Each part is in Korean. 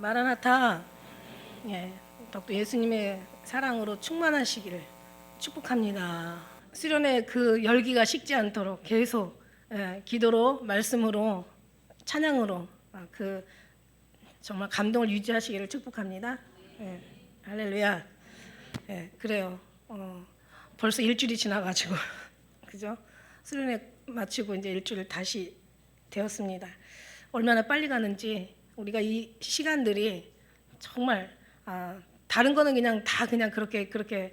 마라나타, 예, 덕도 예수님의 사랑으로 충만하시기를 축복합니다. 수련의 그 열기가 식지 않도록 계속 기도로, 말씀으로, 찬양으로 그 정말 감동을 유지하시기를 축복합니다. 할렐루야. 그래요. 벌써 일주일이 지나가지고 그죠? 수련회 마치고 이제 일주일 다시 되었습니다. 얼마나 빨리 가는지 우리가 이 시간들이 정말 다른 거는 그냥 다 그냥 그렇게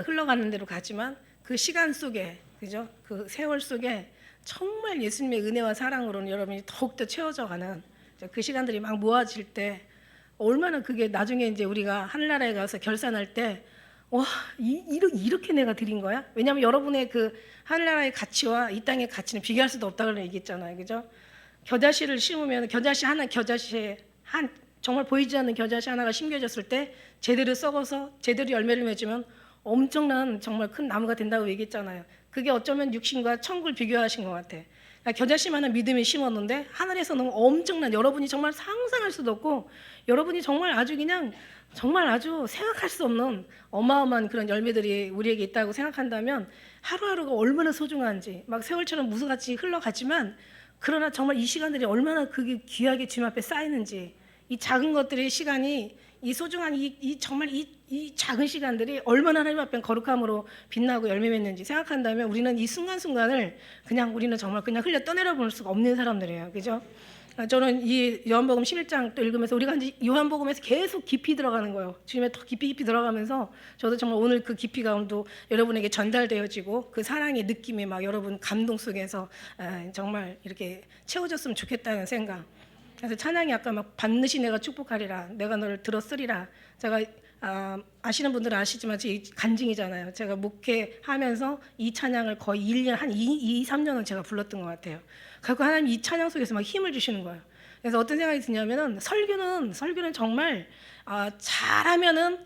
흘러가는 대로 가지만 그 시간 속에 그죠? 그 세월 속에 정말 예수님의 은혜와 사랑으로는 여러분이 더욱더 채워져가는 그 시간들이 막 모아질 때 얼마나 그게 나중에 이제 우리가 하늘나라에 가서 결산할 때 와, 이렇게 내가 드린 거야? 왜냐하면 여러분의 그 하늘나라의 가치와 이 땅의 가치는 비교할 수도 없다고 얘기했잖아요, 그죠? 겨자씨를 심으면 겨자씨에 정말 보이지 않는 겨자씨 하나가 심겨졌을 때 제대로 썩어서 제대로 열매를 맺으면 엄청난 정말 큰 나무가 된다고 얘기했잖아요. 그게 어쩌면 육신과 천국을 비교하신 것 같아. 겨자씨만한 믿음이 심었는데 하늘에서 너무 엄청난, 여러분이 정말 상상할 수도 없고 여러분이 정말 아주 그냥 정말 아주 생각할 수 없는 어마어마한 그런 열매들이 우리에게 있다고 생각한다면 하루하루가 얼마나 소중한지, 막 세월처럼 무수같이 흘러가지만 그러나 정말 이 시간들이 얼마나 그게 귀하게 주님 앞에 쌓이는지, 이 작은 것들의 시간이, 이 소중한 정말 이 작은 시간들이 얼마나 하나님 앞에 거룩함으로 빛나고 열매 맺는지 생각한다면 우리는 이 순간순간을 우리는 정말 그냥 흘려 떠내려 볼 수가 없는 사람들이에요. 그죠? 저는 이 요한복음 11장 또 읽으면서 우리가 이제 요한복음에서 계속 깊이 들어가는 거예요. 주님의 더 깊이 들어가면서 저도 정말 오늘 그 깊이 가운데 여러분에게 전달되어지고 그 사랑의 느낌이 막 여러분 감동 속에서 정말 이렇게 채워졌으면 좋겠다는 생각. 그래서 찬양이 아까 막 반드시 내가 축복하리라, 내가 너를 들었으리라. 제가 아시는 분들은 아시지만 제 간증이잖아요. 제가 목회하면서 이 찬양을 거의 1년, 한 3년은 제가 불렀던 것 같아요. 그리고 하나님 이 찬양 속에서 막 힘을 주시는 거예요. 그래서 어떤 생각이 드냐면은 설교는 정말 잘하면은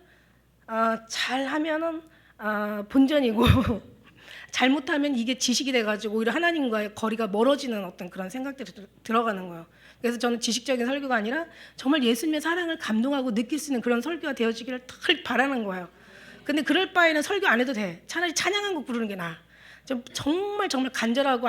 본전이고 잘못하면 이게 지식이 돼가지고 오히려 하나님과의 거리가 멀어지는 어떤 그런 생각들이 들어가는 거예요. 그래서 저는 지식적인 설교가 아니라 정말 예수님의 사랑을 감동하고 느낄 수 있는 그런 설교가 되어지기를 늘 바라는 거예요. 근데 그럴 바에는 설교 안 해도 돼. 차라리 찬양 한 곡 부르는 게 나아. 정말 간절하고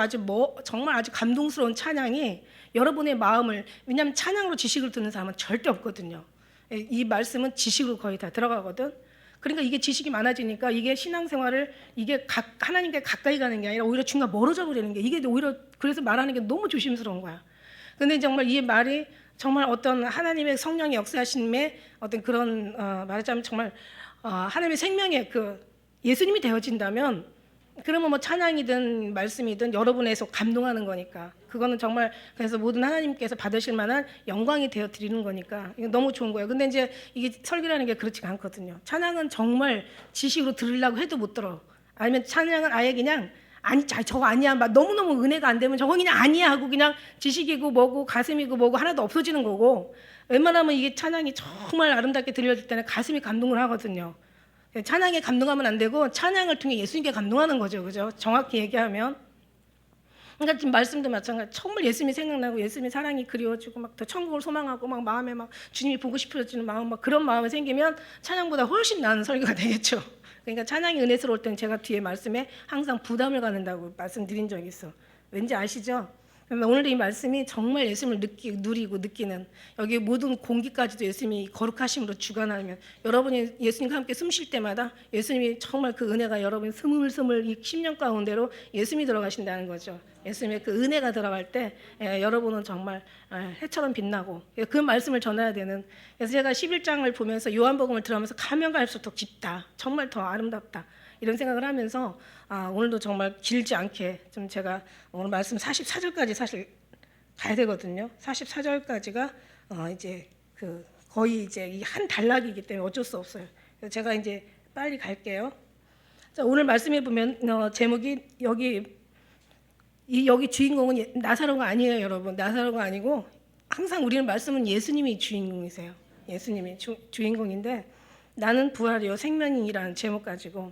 정말 아주 감동스러운 찬양이 여러분의 마음을, 왜냐하면 찬양으로 지식을 듣는 사람은 절대 없거든요. 이 말씀은 지식으로 거의 다 들어가거든. 그러니까 이게 지식이 많아지니까 이게 신앙생활을 이게 하나님께 가까이 가는 게 아니라 오히려 중간 멀어져 버리는 게, 이게 오히려 그래서 말하는 게 너무 조심스러운 거야. 근데 정말 이 말이 정말 어떤 하나님의 성령의 역사하심의 어떤 그런 말하자면 정말 하나님의 생명의 그 예수님이 되어진다면, 그러면 뭐 찬양이든 말씀이든 여러분에서 감동하는 거니까 그거는 정말 그래서 모든 하나님께서 받으실 만한 영광이 되어 드리는 거니까 이거 너무 좋은 거예요. 근데 이제 이게 설교라는 게 그렇지가 않거든요. 찬양은 정말 지식으로 들으려고 해도 못 들어. 아니면 찬양은 아예 그냥 아니 저거 아니야, 막 너무너무 은혜가 안 되면 저거 그냥 아니야 하고 그냥 지식이고 뭐고 가슴이고 뭐고 하나도 없어지는 거고, 웬만하면 이게 찬양이 정말 아름답게 들려질 때는 가슴이 감동을 하거든요. 찬양에 감동하면 안 되고 찬양을 통해 예수님께 감동하는 거죠, 그죠? 정확히 얘기하면. 그러니까 지금 말씀도 마찬가지. 정말 예수님이 생각나고 예수님의 사랑이 그리워지고 막 더 천국을 소망하고 막 마음에 막 주님이 보고 싶어지는 마음, 막 그런 마음이 생기면 찬양보다 훨씬 나은 설교가 되겠죠. 그러니까 찬양이 은혜스러울 때는 제가 뒤에 말씀에 항상 부담을 갖는다고 말씀드린 적이 있어. 왠지 아시죠? 오늘 이 말씀이 정말 예수님을 누리고 느끼는, 여기 모든 공기까지도 예수님이 거룩하심으로 주관하면 여러분이 예수님과 함께 숨 쉴 때마다 예수님이 정말 그 은혜가 여러분 스물스물 이 10년 가운데로 예수님이 들어가신다는 거죠. 예수님의 그 은혜가 들어갈 때 여러분은 정말 해처럼 빛나고 그 말씀을 전해야 되는. 그래서 제가 11장을 보면서 요한복음을 들어가면서 가면 갈수록 더 깊다, 정말 더 아름답다 이런 생각을 하면서 오늘도 정말 길지 않게 좀 제가 오늘 말씀 44절까지 사실 가야 되거든요. 44절까지가 이제 그 거의 이제 이 한 단락이기 때문에 어쩔 수 없어요. 그래서 제가 이제 빨리 갈게요. 자, 오늘 말씀해 보면 제목이 여기 주인공은 나사로가 아니에요, 여러분. 나사로가 아니고 항상 우리는 말씀은 예수님이 주인공이세요. 예수님이 주인공인데 나는 부활이요 생명이라는 제목 가지고,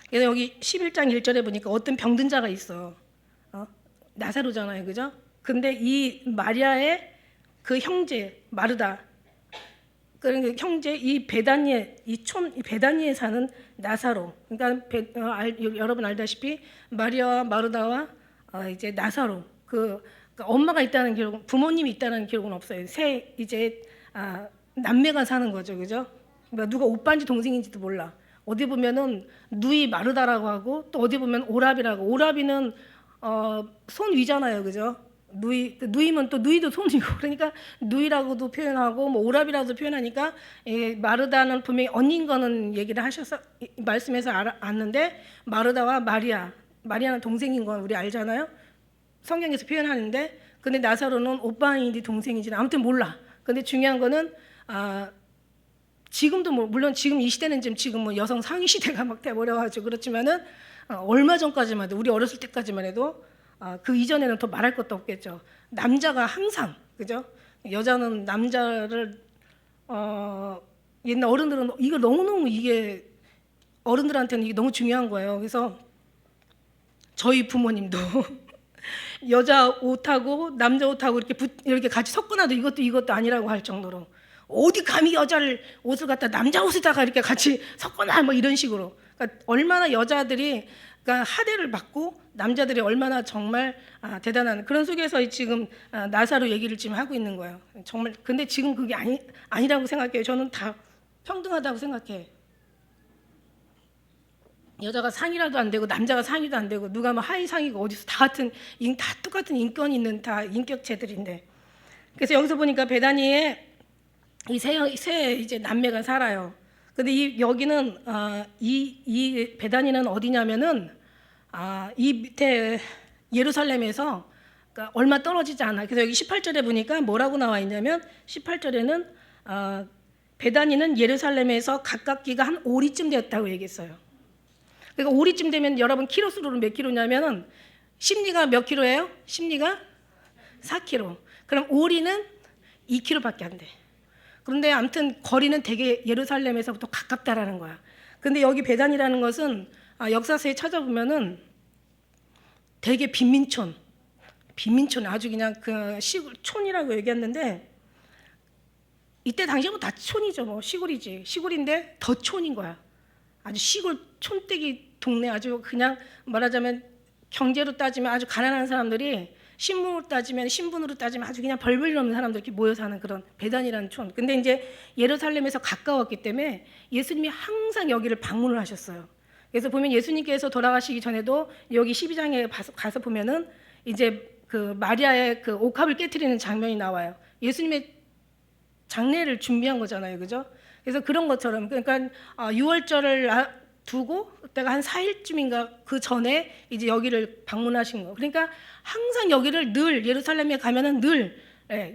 그래서 여기 11장 1절에 보니까 어떤 병든 자가 있어. 나사로잖아요, 그죠? 근데 이 마리아의 그 형제 마르다, 그러니까 형제 이 베다니에 이 베다니에 사는 나사로, 그러니까 여러분 알다시피 마리아와 마르다와 이제 나사로 그러니까 엄마가 있다는 기록, 부모님이 있다는 기록은 없어요. 세 이제 남매가 사는 거죠, 그죠? 그러니까 누가 오빠인지 동생인지도 몰라. 어디 보면은 누이 마르다라고 하고 또 어디 보면 오라비라고. 오라비는 손 위잖아요, 그죠? 누이면 또 누이도 손이고 그러니까 누이라고도 표현하고 뭐 오라비라고도 표현하니까 마르다는 분명히 언니인 거는 얘기를 하셔서 말씀해서 알았는데 마르다와 마리아는 동생인 건 우리 알잖아요. 성경에서 표현하는데 근데 나사로는 오빠인지 동생인지는 아무튼 몰라. 근데 중요한 거는 지금도 뭐 물론 지금 이 시대는 지금 뭐 여성 상위 시대가 막 돼버려가지고 그렇지만은 얼마 전까지만 해도 우리 어렸을 때까지만 해도 그 이전에는 더 말할 것도 없겠죠. 남자가 항상 그죠? 여자는 남자를 옛날 어른들은 이거 너무너무 이게 어른들한테는 이게 너무 중요한 거예요. 그래서 저희 부모님도 여자 옷하고 남자 옷하고 이렇게 같이 섞어놔도 이것도 아니라고 할 정도로 어디 감히 여자를 옷을 갖다 남자 옷에다가 이렇게 같이 섞어놔 뭐 이런 식으로. 그러니까 얼마나 여자들이 그러니까 하대를 받고 남자들이 얼마나 정말 대단한 그런 속에서 지금 나사로 얘기를 지금 하고 있는 거예요. 정말 근데 지금 그게 아니라고 생각해요. 저는 다 평등하다고 생각해. 여자가 상이라도 안 되고 남자가 상이도 안 되고 누가 뭐 하위 상이고 어디서 다 똑같은 인권 있는 다 인격체들인데. 그래서 여기서 보니까 베다니에 이 세 이제 남매가 살아요. 근데 여기는 이 베다니는 어디냐면은 이 밑에 예루살렘에서 그러니까 얼마 떨어지지 않아. 그래서 여기 18절에 보니까 뭐라고 나와 있냐면 18절에는 베다니는 예루살렘에서 가깝기가 한 오리쯤 되었다고 얘기했어요. 그러니까 오리쯤 되면 여러분 키로수로는 몇 킬로냐면은 심리가 몇 킬로예요? 심리가 4킬로. 그럼 오리는 2킬로밖에 안 돼. 그런데 아무튼 거리는 되게 예루살렘에서부터 가깝다라는 거야. 근데 여기 베단이라는 것은 역사서에 찾아보면은 되게 빈민촌 아주 그냥 그 시골 촌이라고 얘기했는데 이때 당시에는 다 촌이죠. 뭐 시골인데 더 촌인 거야. 아주 시골 촌떼기 동네 아주 그냥 말하자면 경제로 따지면 아주 가난한 사람들이 신분으로 따지면 아주 그냥 벌벌 없는 사람들 이렇게 모여 사는 그런 베단이라는 촌. 근데 이제 예루살렘에서 가까웠기 때문에 예수님이 항상 여기를 방문을 하셨어요. 그래서 보면 예수님께서 돌아가시기 전에도 여기 12장에 가서 보면은 이제 그 마리아의 그 옥합을 깨트리는 장면이 나와요. 예수님의 장례를 준비한 거잖아요, 그죠? 그래서 그런 것처럼 그러니까 6월절을 두고 그때가 한 4일쯤인가 그 전에 이제 여기를 방문하신 거. 그러니까 항상 여기를 늘 예루살렘에 가면은 늘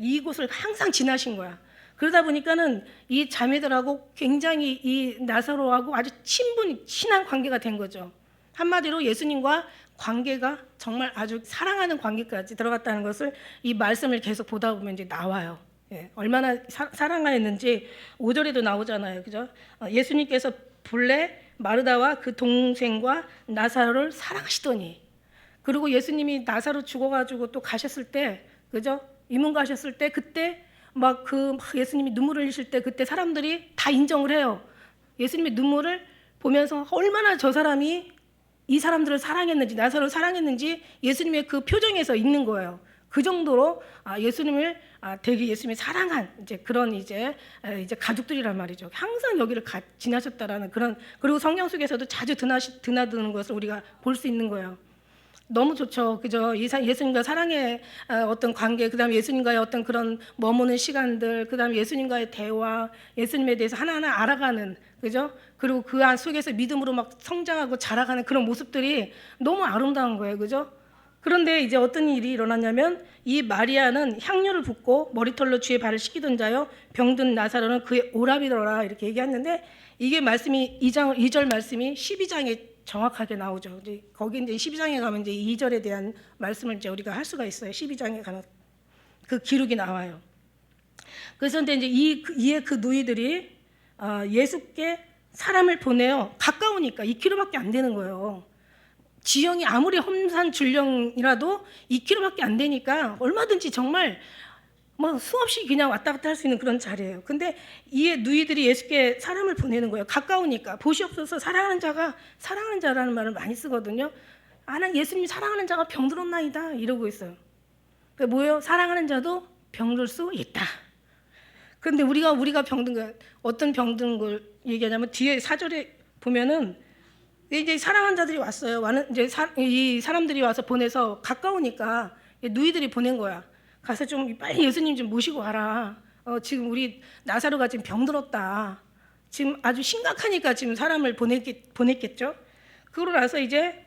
이곳을 항상 지나신 거야. 그러다 보니까는 이 자매들하고 굉장히 이 나사로하고 아주 친한 관계가 된 거죠. 한마디로 예수님과 관계가 정말 아주 사랑하는 관계까지 들어갔다는 것을 이 말씀을 계속 보다 보면 이제 나와요. 얼마나 사랑하였는지 5절에도 나오잖아요, 그죠? 예수님께서 본래 마르다와 그 동생과 나사로를 사랑하시더니, 그리고 예수님이 나사로 죽어가지고 또 가셨을 때, 그죠? 이문 가셨을 때 그때 막 예수님이 눈물을 흘리실 때 그때 사람들이 다 인정을 해요. 예수님의 눈물을 보면서 얼마나 저 사람이 이 사람들을 사랑했는지, 나사로를 사랑했는지 예수님의 그 표정에서 있는 거예요. 그 정도로 예수님을 되게 예수님이 사랑한 이제 그런 이제 가족들이란 말이죠. 항상 여기를 지나셨다라는 그런, 그리고 성경 속에서도 자주 드나드는 것을 우리가 볼 수 있는 거예요. 너무 좋죠, 그죠? 예수님과 사랑의 어떤 관계, 그다음에 예수님과의 어떤 그런 머무는 시간들, 그다음에 예수님과의 대화, 예수님에 대해서 하나하나 알아가는, 그죠? 그리고 그 안 속에서 믿음으로 막 성장하고 자라가는 그런 모습들이 너무 아름다운 거예요, 그죠? 그런데 이제 어떤 일이 일어났냐면 이 마리아는 향료를 붓고 머리털로 주의 발을 씻기던 자요 병든 나사로는 그의 오라비더라 이렇게 얘기했는데 이게 말씀이 2절 말씀이 12장에 정확하게 나오죠. 이제 거기 이제 12장에 가면 이제 2절에 대한 말씀을 이제 우리가 할 수가 있어요. 12장에 가면 그 기록이 나와요. 그래서 이제 이에 그 누이들이 예수께 사람을 보내요. 가까우니까 2km밖에 안 되는 거예요. 지형이 아무리 험산 줄령이라도 2km밖에 안 되니까 얼마든지 정말 뭐 수없이 그냥 왔다 갔다 할 수 있는 그런 자리예요. 근데 이 누이들이 예수께 사람을 보내는 거예요. 가까우니까. 보시옵소서 사랑하는 자가 사랑하는 자라는 말을 많이 쓰거든요. 난 예수님이 사랑하는 자가 병들었나이다 이러고 있어요. 그게 뭐예요? 사랑하는 자도 병들 수 있다. 그런데 우리가 병든 거 어떤 병든 걸 얘기하냐면 뒤에 4절에 보면은 이제 사랑하는 자들이 왔어요. 이제 이 사람들이 와서 보내서 가까우니까 누이들이 보낸 거야. 가서 좀 빨리 예수님 좀 모시고 와라. 지금 우리 나사로가 지금 병들었다. 지금 아주 심각하니까 지금 사람을 보냈겠죠. 그러고 나서 이제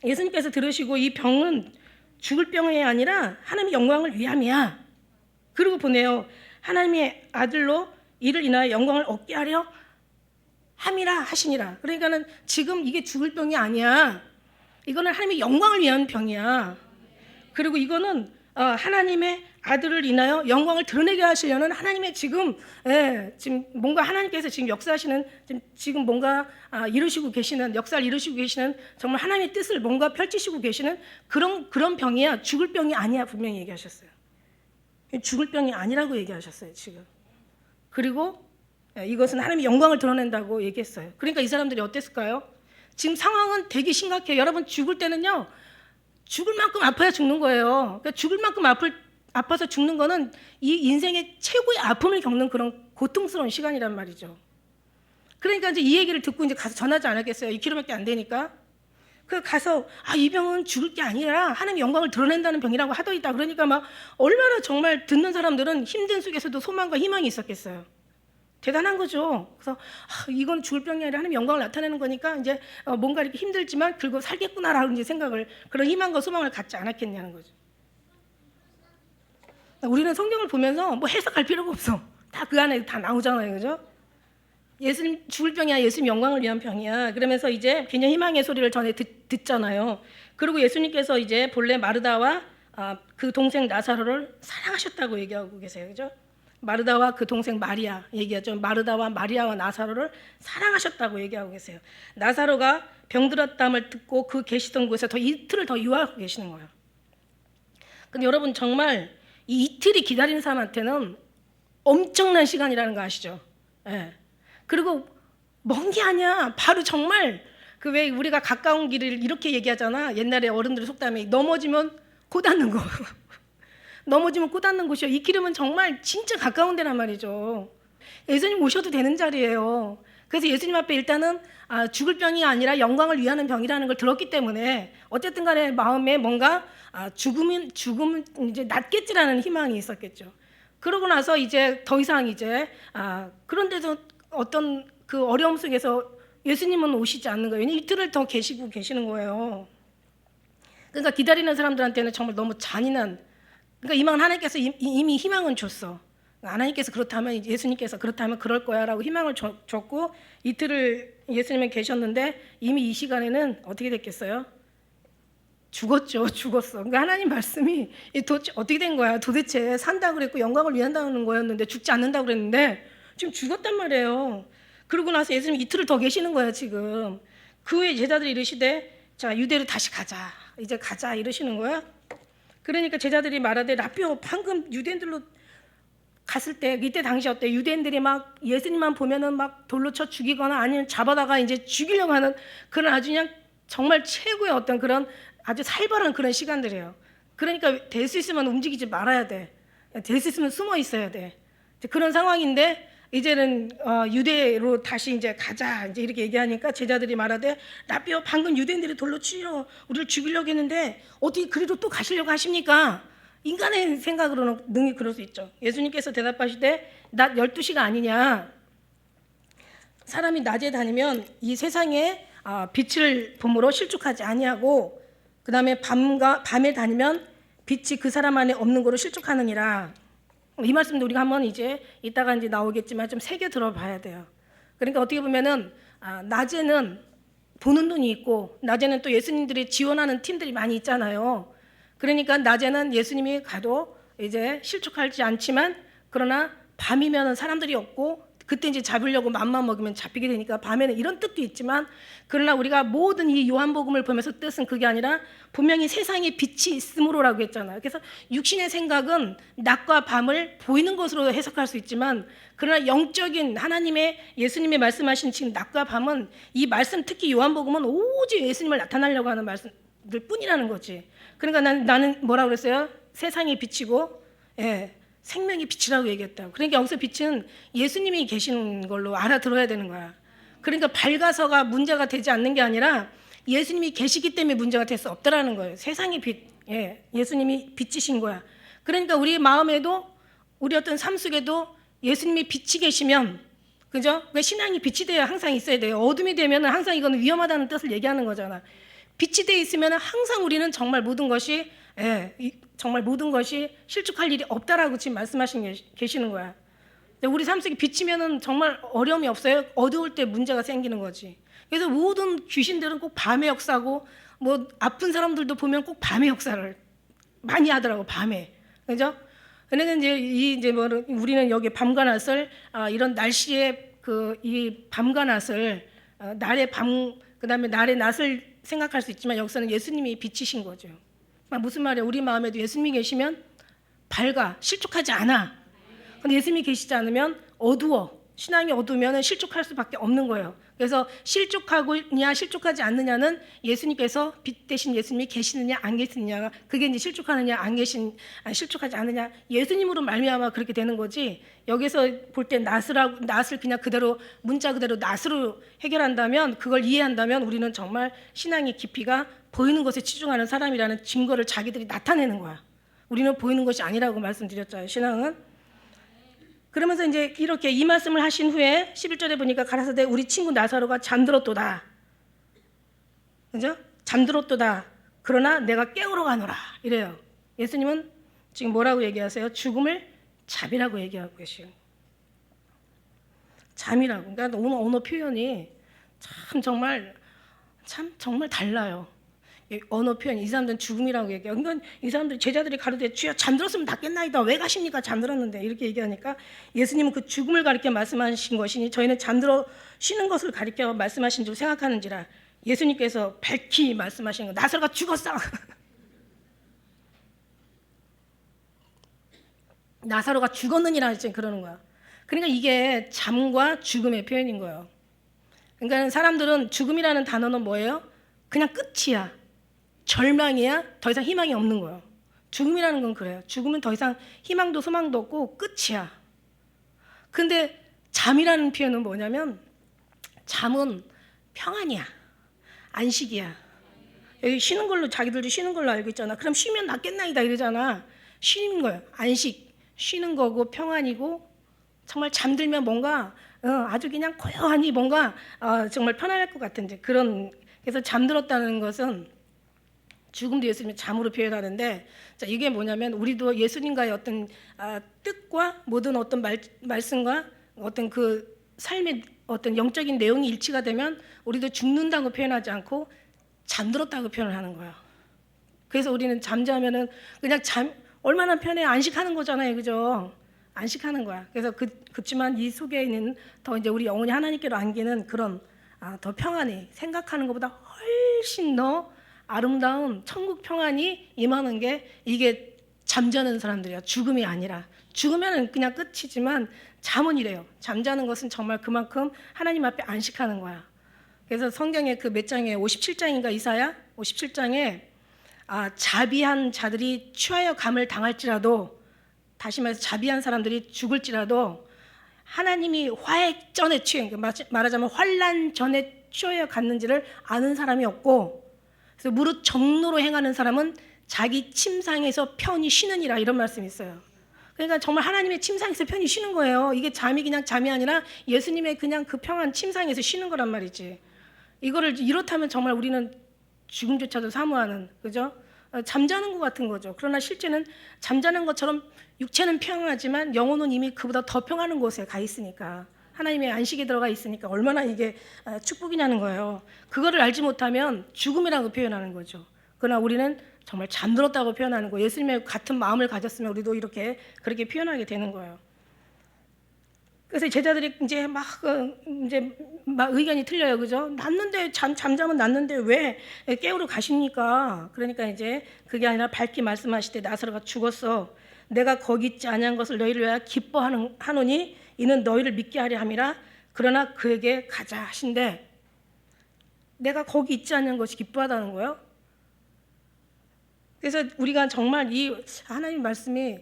예수님께서 들으시고 이 병은 죽을 병이 아니라 하나님의 영광을 위함이야. 그리고 보내요. 하나님의 아들로 이를 인하여 영광을 얻게 하려 함이라 하시니라. 그러니까는 지금 이게 죽을 병이 아니야. 이거는 하나님의 영광을 위한 병이야. 그리고 이거는 하나님의 아들을 인하여 영광을 드러내게 하시려는 하나님의 지금 뭔가 하나님께서 지금 역사하시는 지금 뭔가 이루시고 계시는 역사를 이루시고 계시는 정말 하나님의 뜻을 뭔가 펼치시고 계시는 그런 병이야. 죽을 병이 아니야. 분명히 얘기하셨어요. 죽을 병이 아니라고 얘기하셨어요. 지금. 그리고 이것은 하나님의 영광을 드러낸다고 얘기했어요. 그러니까 이 사람들이 어땠을까요? 지금 상황은 되게 심각해요. 여러분 죽을 때는요. 죽을 만큼 아파야 죽는 거예요. 그러니까 죽을 만큼 아파서 죽는 거는 이 인생의 최고의 아픔을 겪는 그런 고통스러운 시간이란 말이죠. 그러니까 이제 이 얘기를 듣고 이제 가서 전하지 않았겠어요. 2km밖에 안 되니까. 그 가서 이 병은 죽을 게 아니라 하나님의 영광을 드러낸다는 병이라고 하더이다. 그러니까 막 얼마나 정말 듣는 사람들은 힘든 속에서도 소망과 희망이 있었겠어요. 대단한 거죠. 그래서 이건 죽을 병이 아니라 하나님의 영광을 나타내는 거니까 이제 뭔가 이렇게 힘들지만 그리고 살겠구나라는 이제 생각을 그런 희망과 소망을 갖지 않았겠냐는 거죠. 우리는 성경을 보면서 뭐 해석할 필요가 없어. 다 그 안에 다 나오잖아요, 그죠? 예수님 죽을 병이 아니라 예수님 영광을 위한 병이야. 그러면서 이제 그냥 희망의 소리를 전해 듣잖아요. 그리고 예수님께서 이제 본래 마르다와 그 동생 나사로를 사랑하셨다고 얘기하고 계세요, 그죠? 마르다와 그 동생 마리아 얘기하죠. 마르다와 마리아와 나사로를 사랑하셨다고 얘기하고 계세요. 나사로가 병들었담을 듣고 그 계시던 곳에 이틀을 더 유하고 계시는 거예요. 근데 여러분 정말 이 이틀이 기다리는 사람한테는 엄청난 시간이라는 거 아시죠? 예. 그리고 먼 게 아니야. 바로 정말 그 왜 우리가 가까운 길을 이렇게 얘기하잖아. 옛날에 어른들 속담에 넘어지면 코 닿는 거. 넘어지면 코 닿는 곳이요. 이 길은 정말 진짜 가까운 데란 말이죠. 예수님 오셔도 되는 자리예요. 그래서 예수님 앞에 일단은 죽을 병이 아니라 영광을 위하는 병이라는 걸 들었기 때문에 어쨌든 간에 마음에 뭔가 죽음은 이제 낫겠지라는 희망이 있었겠죠. 그러고 나서 이제 더 이상 이제 그런데도 어떤 그 어려움 속에서 예수님은 오시지 않는 거예요. 이틀을 더 계시고 계시는 거예요. 그러니까 기다리는 사람들한테는 정말 너무 잔인한. 그러니까 이만 하나님께서 이미 희망은 줬어. 하나님께서 그렇다면 예수님께서 그렇다면 그럴 거야라고 희망을 줬고 이틀을 예수님은 계셨는데 이미 이 시간에는 어떻게 됐겠어요? 죽었죠. 죽었어. 그러니까 하나님 말씀이 도대체 어떻게 된 거야? 도대체 산다고 그랬고 영광을 위한다는 거였는데 죽지 않는다고 그랬는데 지금 죽었단 말이에요. 그러고 나서 예수님 이틀을 더 계시는 거예요. 지금. 그 후에 제자들이 이르시되 자 유대로 다시 가자. 이제 가자 이러시는 거야. 그러니까 제자들이 말하되 라삐오 방금 유대인들로 갔을 때 이때 당시 어때? 유대인들이 막 예수님만 보면은 막 돌로 쳐 죽이거나 아니면 잡아다가 이제 죽이려고 하는 그런 아주 그냥 정말 최고의 어떤 그런 아주 살벌한 그런 시간들이에요. 그러니까 될 수 있으면 움직이지 말아야 돼. 될 수 있으면 숨어 있어야 돼. 그런 상황인데 이제는 유대로 다시 이제 가자 이제 이렇게 얘기하니까 제자들이 말하되 라삐오 방금 유대인들이 돌로 치러 우리를 죽이려고 했는데 어떻게 그리로 또 가시려고 하십니까? 인간의 생각으로는 능히 그럴 수 있죠. 예수님께서 대답하시되 낮 12시가 아니냐. 사람이 낮에 다니면 이 세상에 빛을 봄으로 실족하지 아니하고 그 다음에 밤에 다니면 빛이 그 사람 안에 없는 거로 실족하느니라. 이 말씀도 우리가 한번 이제 이따가 이제 나오겠지만 좀 새겨 들어봐야 돼요. 그러니까 어떻게 보면은 낮에는 보는 눈이 있고 낮에는 또 예수님들이 지원하는 팀들이 많이 있잖아요. 그러니까 낮에는 예수님이 가도 이제 실족하지 않지만 그러나 밤이면은 사람들이 없고 그때 이제 잡으려고 맘만 먹으면 잡히게 되니까 밤에는 이런 뜻도 있지만, 그러나 우리가 모든 이 요한복음을 보면서 뜻은 그게 아니라 분명히 세상에 빛이 있음으로라고 했잖아요. 그래서 육신의 생각은 낮과 밤을 보이는 것으로 해석할 수 있지만, 그러나 영적인 하나님의 예수님이 말씀하신 지금 낮과 밤은 이 말씀, 특히 요한복음은 오직 예수님을 나타내려고 하는 말씀들 뿐이라는 거지. 그러니까 나는 뭐라고 그랬어요? 세상의 빛이고, 예, 생명의 빛이라고 얘기했다고. 그러니까 여기서 빛은 예수님이 계시는 걸로 알아들어야 되는 거야. 그러니까 밝아서가 문제가 되지 않는 게 아니라 예수님이 계시기 때문에 문제가 될 수 없다라는 거예요. 세상의 빛, 예, 예수님이 빛이신 거야. 그러니까 우리 마음에도, 우리 어떤 삶 속에도 예수님이 빛이 계시면, 그죠? 왜 신앙이 빛이 돼야 항상 있어야 돼요. 어둠이 되면 항상 이거는 위험하다는 뜻을 얘기하는 거잖아. 빛이 돼 있으면 항상 우리는 정말 모든 것이, 예, 정말 모든 것이 실족할 일이 없다라고 지금 말씀하신 계시는 거야. 우리 삶 속에 비치면은 정말 어려움이 없어요. 어두울 때 문제가 생기는 거지. 그래서 모든 귀신들은 꼭 밤에 역사고, 뭐 아픈 사람들도 보면 꼭 밤에 역사를 많이 하더라고, 밤에. 그죠? 그러니까 이제 뭐 우리는 여기 밤과 낮을, 이런 날씨에 이 밤과 낮을, 날의 밤, 그다음에 날의 낮을 생각할 수 있지만 여기서는 예수님이 빛이신 거죠. 무슨 말이야? 우리 마음에도 예수님이 계시면 밝아, 실족하지 않아. 근데 예수님이 계시지 않으면 어두워. 신앙이 어두우면 실족할 수밖에 없는 거예요. 그래서 실족하느냐 실족하지 않느냐는 예수님께서 빛 대신 예수님이 계시느냐 안 계시느냐가, 그게 이제 실족하느냐 실족하지 않느냐, 예수님으로 말미암아 그렇게 되는 거지. 여기서 볼 때 낫을 그냥 그대로 문자 그대로 낫으로 해결한다면, 그걸 이해한다면 우리는 정말 신앙의 깊이가 보이는 것에 치중하는 사람이라는 증거를 자기들이 나타내는 거야. 우리는 보이는 것이 아니라고 말씀드렸잖아요, 신앙은. 그러면서 이제 이렇게 이 말씀을 하신 후에 11절에 보니까 가라사대 우리 친구 나사로가 잠들었도다. 그죠? 잠들었도다. 그러나 내가 깨우러 가노라. 이래요. 예수님은 지금 뭐라고 얘기하세요? 죽음을 잠이라고 얘기하고 계시요. 잠이라고. 그러니까 오늘 언어 표현이 정말 달라요. 언어 표현, 이 사람들은 죽음이라고 얘기해요. 그러니까 이 사람들이, 제자들이 가로되 주여 잠들었으면 낫겠나이다. 왜 가십니까? 잠들었는데. 이렇게 얘기하니까 예수님은 그 죽음을 가리켜 말씀하신 것이니 저희는 잠들어 쉬는 것을 가리켜 말씀하신 줄 생각하는지라. 예수님께서 밝히 말씀하신 거. 나사로가 죽었어. 나사로가 죽었느니라 지금 그러는 거야. 그러니까 이게 잠과 죽음의 표현인 거예요. 그러니까 사람들은 죽음이라는 단어는 뭐예요? 그냥 끝이야. 절망이야. 더 이상 희망이 없는 거예요. 죽음이라는 건 그래요. 죽음은 더 이상 희망도 소망도 없고 끝이야. 근데 잠이라는 표현은 뭐냐면, 잠은 평안이야. 안식이야. 여기 쉬는 걸로, 자기들도 쉬는 걸로 알고 있잖아. 그럼 쉬면 낫겠나이다 이러잖아. 쉬는 거예요. 안식. 쉬는 거고 평안이고, 정말 잠들면 뭔가 아주 그냥 고요하니 뭔가 정말 편안할 것 같은 이제 그런. 그래서 잠들었다는 것은 죽음도 예수님이 잠으로 표현하는데, 자, 이게 뭐냐면 우리도 예수님과의 어떤 뜻과 모든 어떤 말씀과 어떤 그 삶의 어떤 영적인 내용이 일치가 되면 우리도 죽는다고 표현하지 않고 잠들었다고 표현을 하는 거예요. 그래서 우리는 잠자면은 그냥 얼마나 편해, 안식하는 거잖아요, 그죠? 안식하는 거야. 그래서 그렇지만 이 속에 있는 더 이제 우리 영혼이 하나님께로 안기는 그런 더 평안이, 생각하는 것보다 훨씬 더 아름다운 천국 평안이 임하는 게 이게 잠자는 사람들이야. 죽음이 아니라. 죽으면 그냥 끝이지만 잠은 이래요. 잠자는 것은 정말 그만큼 하나님 앞에 안식하는 거야. 그래서 성경의 그 몇 장에 57장인가 이사야 57장에 자비한 자들이 취하여 감을 당할지라도, 다시 말해서 자비한 사람들이 죽을지라도 하나님이 화액전에 취해, 말하자면 환난 전에 취하여 갔는지를 아는 사람이 없고, 그래서 무릇 정로로 행하는 사람은 자기 침상에서 편히 쉬느니라, 이런 말씀이 있어요. 그러니까 정말 하나님의 침상에서 편히 쉬는 거예요. 이게 잠이 그냥 잠이 아니라 예수님의 그냥 그 평안 침상에서 쉬는 거란 말이지. 이거를 이렇다면 정말 우리는 죽음조차도 사모하는, 그죠? 잠자는 것 같은 거죠. 그러나 실제는 잠자는 것처럼 육체는 평안하지만 영혼은 이미 그보다 더 평안한 곳에 가 있으니까, 하나님의 안식에 들어가 있으니까 얼마나 이게 축복이냐는 거예요. 그거를 알지 못하면 죽음이라고 표현하는 거죠. 그러나 우리는 정말 잠들었다고 표현하는 거예요. 예수님의 같은 마음을 가졌으면 우리도 그렇게 표현하게 되는 거예요. 그래서 제자들이 이제 막 의견이 틀려요, 그죠? 났는데 잠잠은 났는데 왜 깨우러 가십니까? 그러니까 이제 그게 아니라 밝게 말씀하시되 나사로가 죽었어. 내가 거기 있지 아니한 것을 너희를 위하여 기뻐하노니 이는 너희를 믿게 하려 함이라. 그러나 그에게 가자 하신대. 내가 거기 있지 않는 것이 기뻐하다는 거예요. 그래서 우리가 정말 이 하나님 말씀이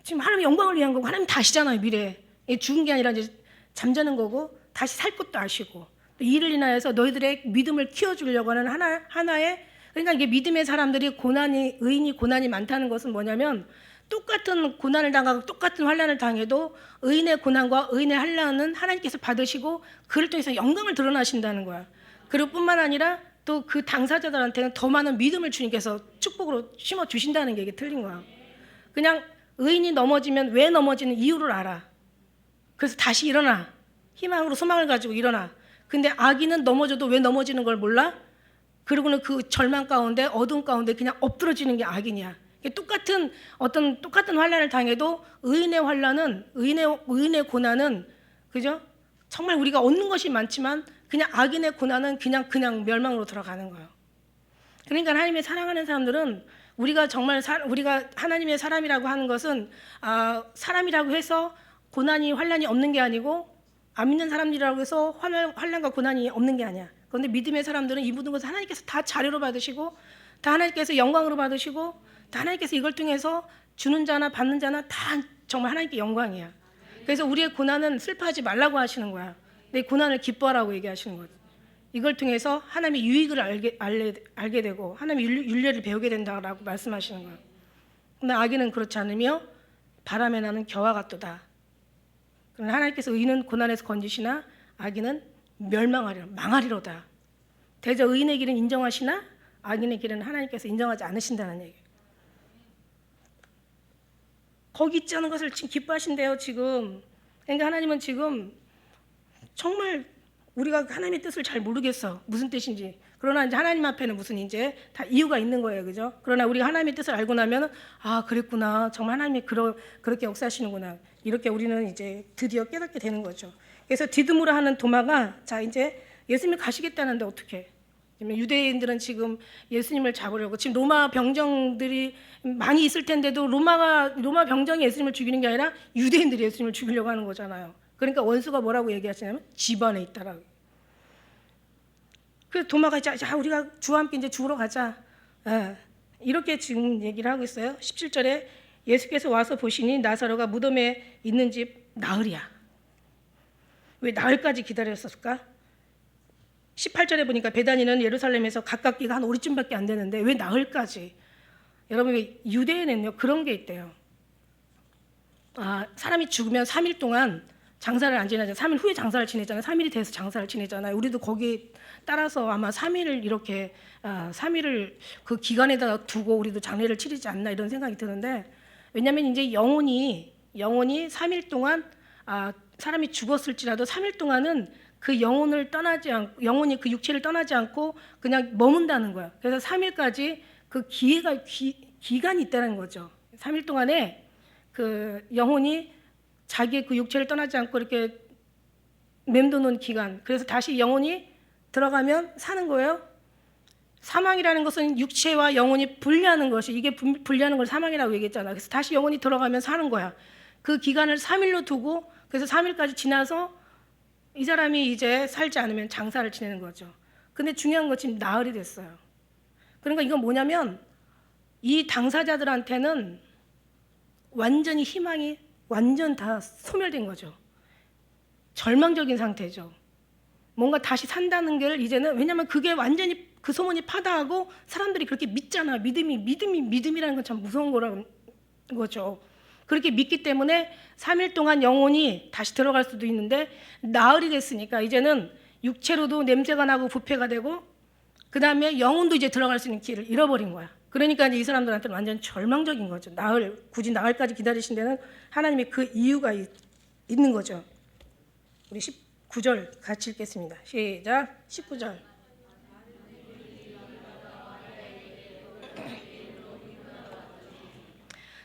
지금 하나님의 영광을 위한 거고 하나님 다시잖아요. 미래에 죽은 게 아니라 이제 잠자는 거고 다시 살 것도 아시고 또 이를 인하여서 너희들의 믿음을 키워주려고 하는 하나의 그러니까 이게 믿음의 사람들이 의인이 고난이 많다는 것은 뭐냐면 똑같은 고난을 당하고 똑같은 환난을 당해도 의인의 고난과 의인의 환난은 하나님께서 받으시고 그를 통해서 영광을 드러나신다는 거야. 그리고 뿐만 아니라 또 그 당사자들한테는 더 많은 믿음을 주님께서 축복으로 심어 주신다는 게 이게 틀린 거야. 그냥 의인이 넘어지면 왜 넘어지는 이유를 알아. 그래서 다시 일어나. 희망으로 소망을 가지고 일어나. 근데 악인은 넘어져도 왜 넘어지는 걸 몰라? 그리고는 그 절망 가운데 어두움 가운데 그냥 엎드러지는 게 악인이야. 똑같은 환난을 당해도 의인의 환난은 의인의 고난은 그죠? 정말 우리가 얻는 것이 많지만 그냥 악인의 고난은 그냥 멸망으로 들어가는 거예요. 그러니까 하나님의 사랑하는 사람들은 우리가 하나님의 사람이라고 하는 것은 사람이라고 해서 고난이 환난이 없는 게 아니고 안 믿는 사람들이라고 해서 환난과 고난이 없는 게 아니야. 그런데 믿음의 사람들은 이 모든 것을 하나님께서 다 자료로 받으시고 다 하나님께서 영광으로 받으시고 다 하나님께서 이걸 통해서 주는 자나 받는 자나 다 정말 하나님께 영광이야. 그래서 우리의 고난은 슬퍼하지 말라고 하시는 거야. 내 고난을 기뻐하라고 얘기하시는 거지. 이걸 통해서 하나님의 유익을 알게 되고 하나님의 윤례를 배우게 된다라고 말씀하시는 거예요. 그런데 악인은 그렇지 않으며 바람에 나는 겨와 같도다. 그러나 하나님께서 의인은 고난에서 건지시나 악인은 망하리로다. 대저 의인의 길은 인정하시나 악인의 길은 하나님께서 인정하지 않으신다는 얘기예요. 거기 있지 않은 것을 지금 기뻐하신대요. 지금. 그러니까 하나님은 지금 정말 우리가 하나님의 뜻을 잘 모르겠어. 무슨 뜻인지. 그러나 이제 하나님 앞에는 무슨 이제 다 이유가 있는 거예요. 그죠? 그러나 우리가 하나님의 뜻을 알고 나면 그랬구나. 정말 하나님이 그렇게 역사하시는구나. 이렇게 우리는 이제 드디어 깨닫게 되는 거죠. 그래서 디드모라 하는 도마가 자 이제 예수님이 가시겠다는데 어떻게? 유대인들은 지금 예수님을 잡으려고 지금 로마 병정들이 많이 있을 텐데도 로마 병정이 예수님을 죽이는 게 아니라 유대인들이 예수님을 죽이려고 하는 거잖아요. 그러니까 원수가 뭐라고 얘기하시냐면 집안에 있다라고. 그래서 도마가 자 우리가 주와 함께 이제 죽으러 가자. 이렇게 지금 얘기를 하고 있어요. 17절에 예수께서 와서 보시니 나사로가 무덤에 있는 집 나흘이야. 왜 나흘까지 기다렸을까? 18절에 보니까 베다니는 예루살렘에서 가깝기가 한 5리쯤밖에 안 되는데 왜 나흘까지? 여러분 유대인은요 그런 게 있대요. 사람이 죽으면 3일 동안 장사를 안 지내잖아요. 3일 후에 장사를 지내잖아요. 3일이 돼서 장사를 지내잖아요. 우리도 거기 따라서 아마 3일을 이렇게 3일을 그 기간에다가 두고 우리도 장례를 치르지 않나 이런 생각이 드는데 왜냐하면 이제 영혼이 3일 동안 사람이 죽었을지라도 3일 동안은 그 영혼이 그 육체를 떠나지 않고 그냥 머문다는 거야. 그래서 3일까지 그 기간이 있다는 거죠. 3일 동안에 그 영혼이 자기의 그 육체를 떠나지 않고 이렇게 맴도는 기간. 그래서 다시 영혼이 들어가면 사는 거예요. 사망이라는 것은 육체와 영혼이 분리하는 것이 이게 분리하는 걸 사망이라고 얘기했잖아. 그래서 다시 영혼이 들어가면 사는 거야. 그 기간을 3일로 두고 그래서 3일까지 지나서 이 사람이 이제 살지 않으면 장사를 지내는 거죠. 근데 중요한 건 지금 나흘이 됐어요. 그러니까 이건 뭐냐면 이 당사자들한테는 완전히 희망이 완전 다 소멸된 거죠. 절망적인 상태죠. 뭔가 다시 산다는 게 이제는 왜냐하면 그게 완전히 그 소문이 파다하고 사람들이 그렇게 믿잖아. 믿음이라는 건 참 무서운 거라는 거죠. 그렇게 믿기 때문에 3일 동안 영혼이 다시 들어갈 수도 있는데 나흘이 됐으니까 이제는 육체로도 냄새가 나고 부패가 되고 그 다음에 영혼도 이제 들어갈 수 있는 길을 잃어버린 거야. 그러니까 이제 이 사람들한테는 완전 절망적인 거죠. 굳이 나흘까지 기다리신 데는 하나님의 그 이유가 있는 거죠. 우리 19절 같이 읽겠습니다. 시작. 19절.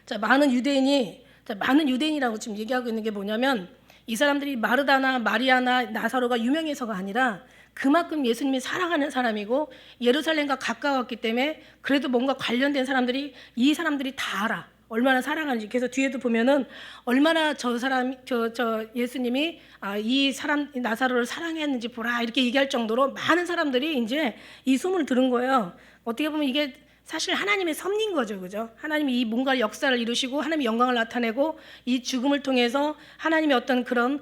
자, 많은 유대인이 자, 많은 유대인이라고 지금 얘기하고 있는 게 뭐냐면 이 사람들이 마르다나 마리아나 나사로가 유명해서가 아니라 그만큼 예수님이 사랑하는 사람이고 예루살렘과 가까웠기 때문에 그래도 뭔가 관련된 사람들이 이 사람들이 다 알아. 얼마나 사랑하는지. 그래서 뒤에도 보면은 얼마나 저 예수님이 이 사람 나사로를 사랑했는지 보라 이렇게 얘기할 정도로 많은 사람들이 이제 이 소문을 들은 거예요. 어떻게 보면 이게 사실 하나님의 섭리인 거죠, 그죠? 하나님이 이 뭔가 역사를 이루시고 하나님의 영광을 나타내고 이 죽음을 통해서 하나님의 어떤 그런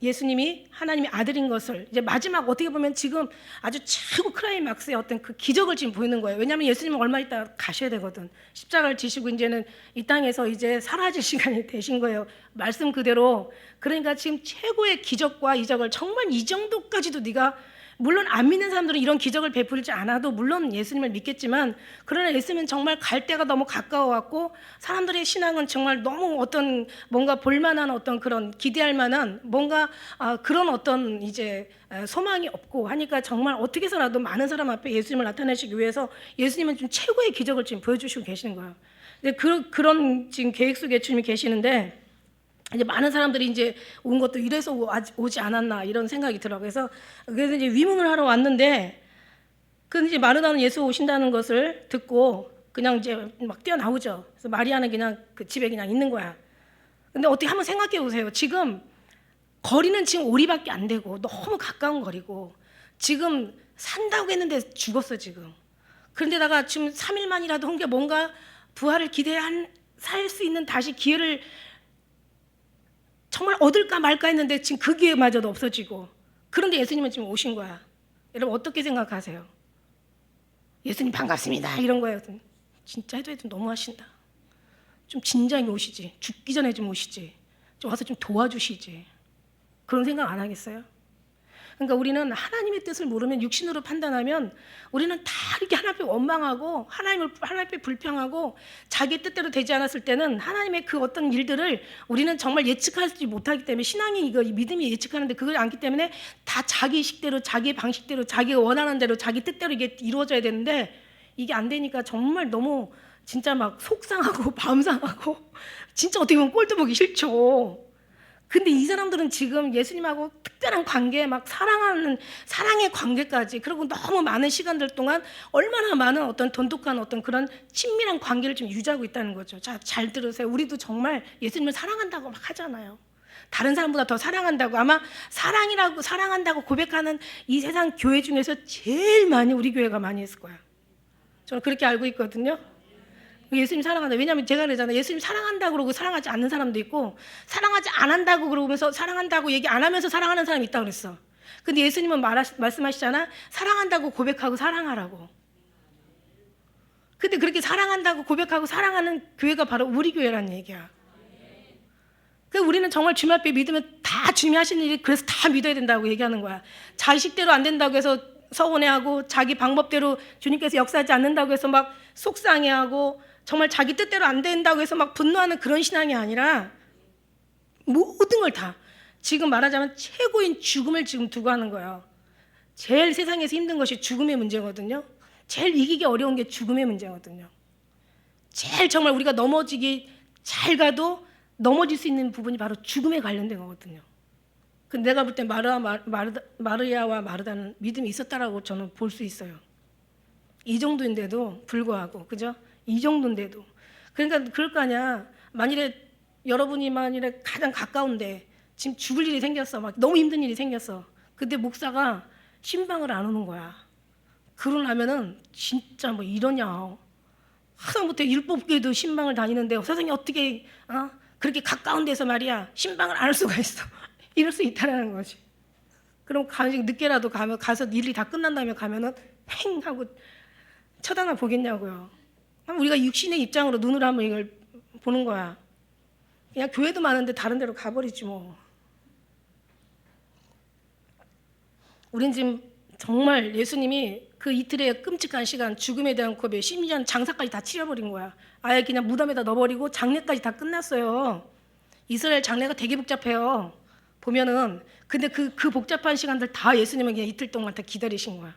예수님이 하나님의 아들인 것을 이제 마지막 어떻게 보면 지금 아주 최고 클라이막스의 어떤 그 기적을 지금 보이는 거예요. 왜냐하면 예수님은 얼마 있다 가셔야 되거든. 십자가를 지시고 이제는 이 땅에서 이제 사라질 시간이 되신 거예요. 말씀 그대로. 그러니까 지금 최고의 기적과 이적을 정말 이 정도까지도 네가 물론 안 믿는 사람들은 이런 기적을 베풀지 않아도 물론 예수님을 믿겠지만 그러나 예수님은 정말 갈 때가 너무 가까워왔고 사람들의 신앙은 정말 너무 어떤 뭔가 볼만한 어떤 그런 기대할 만한 뭔가 그런 어떤 이제 소망이 없고 하니까 정말 어떻게 해서라도 많은 사람 앞에 예수님을 나타내시기 위해서 예수님은 좀 최고의 기적을 지금 보여주시고 계시는 거예요. 근데 그런 지금 계획 속에 주님이 계시는데 이제 많은 사람들이 이제 온 것도 이래서 오지 않았나 이런 생각이 들어요. 그래서 이제 위문을 하러 왔는데 그 이제 마르다는 예수 오신다는 것을 듣고 그냥 이제 막 뛰어나오죠. 그래서 마리아는 그냥 그 집에 그냥 있는 거야. 근데 어떻게 한번 생각해 보세요. 지금 거리는 지금 오리밖에 안 되고 너무 가까운 거리고 지금 산다고 했는데 죽었어 지금. 그런데다가 지금 3일만이라도 한 게 뭔가 부활을 기대한 살 수 있는 다시 기회를 정말 얻을까 말까 했는데 지금 그 기회마저도 없어지고 그런데 예수님은 지금 오신 거야. 여러분 어떻게 생각하세요? 예수님 반갑습니다 이런 거예요. 진짜 해도 너무 하신다. 좀 진작에 오시지. 죽기 전에 좀 오시지. 좀 와서 좀 도와주시지. 그런 생각 안 하겠어요? 그러니까 우리는 하나님의 뜻을 모르면 육신으로 판단하면 우리는 다 이렇게 하나님 앞에 원망하고 하나님 앞에 불평하고 자기 뜻대로 되지 않았을 때는 하나님의 그 어떤 일들을 우리는 정말 예측하지 못하기 때문에 신앙이 이거 믿음이 예측하는데 그걸 않기 때문에 다 자기 식대로 자기 방식대로 자기가 원하는 대로 자기 뜻대로 이게 이루어져야 되는데 이게 안 되니까 정말 너무 진짜 막 속상하고 마음 상하고 진짜 어떻게 보면 꼴도 보기 싫죠. 근데 이 사람들은 지금 예수님하고 특별한 관계, 막 사랑의 관계까지, 그리고 너무 많은 시간들 동안 얼마나 많은 어떤 돈독한 어떤 그런 친밀한 관계를 좀 유지하고 있다는 거죠. 자, 잘 들으세요. 우리도 정말 예수님을 사랑한다고 막 하잖아요. 다른 사람보다 더 사랑한다고. 아마 사랑한다고 고백하는 이 세상 교회 중에서 제일 많이 우리 교회가 많이 했을 거야. 저는 그렇게 알고 있거든요. 예수님 사랑한다. 왜냐하면 제가 그러잖아요. 예수님 사랑한다고 그러고 사랑하지 않는 사람도 있고 사랑하지 안 한다고 그러면서 사랑한다고 얘기 안 하면서 사랑하는 사람이 있다고 그랬어. 근데 예수님은 말씀하시잖아. 사랑한다고 고백하고 사랑하라고. 근데 그렇게 사랑한다고 고백하고 사랑하는 교회가 바로 우리 교회라는 얘기야. 그러니까 우리는 정말 주님 앞에 믿으면 다 주님이 하시는 일이 그래서 다 믿어야 된다고 얘기하는 거야. 자식대로 안 된다고 해서 서운해하고 자기 방법대로 주님께서 역사하지 않는다고 해서 막 속상해하고 정말 자기 뜻대로 안 된다고 해서 막 분노하는 그런 신앙이 아니라 모든 걸 다 지금 말하자면 최고인 죽음을 지금 두고 하는 거예요. 제일 세상에서 힘든 것이 죽음의 문제거든요. 제일 이기기 어려운 게 죽음의 문제거든요. 제일 정말 우리가 넘어지기 잘 가도 넘어질 수 있는 부분이 바로 죽음에 관련된 거거든요. 근데 내가 볼 때 마르야와 마르다는 믿음이 있었다라고 저는 볼 수 있어요. 이 정도인데도 불구하고, 그죠? 이 정도인데도. 그러니까 그럴 거 아니야. 여러분이 만일에 가장 가까운데 지금 죽을 일이 생겼어. 막 너무 힘든 일이 생겼어. 근데 목사가 신방을 안 오는 거야. 그러려면은 진짜 뭐 이러냐. 하다못해 율법교회도 신방을 다니는데 세상에 어떻게 그렇게 가까운 데서 말이야 신방을 안 할 수가 있어. 이럴 수 있다라는 거지. 그럼 늦게라도 가서 일이 다 끝난 다음에 가면은 팽 하고 쳐다나 보겠냐고요. 우리가 육신의 입장으로 눈으로 한번 이걸 보는 거야. 그냥 교회도 많은데 다른 데로 가버리지 뭐. 우린 지금 정말 예수님이 그 이틀의 끔찍한 시간, 죽음에 대한 고백, 심지어는 장사까지 다 치러버린 거야. 아예 그냥 무덤에다 넣어버리고 장례까지 다 끝났어요. 이스라엘 장례가 되게 복잡해요. 보면은. 근데 그 복잡한 시간들 다 예수님은 그냥 이틀 동안 다 기다리신 거야.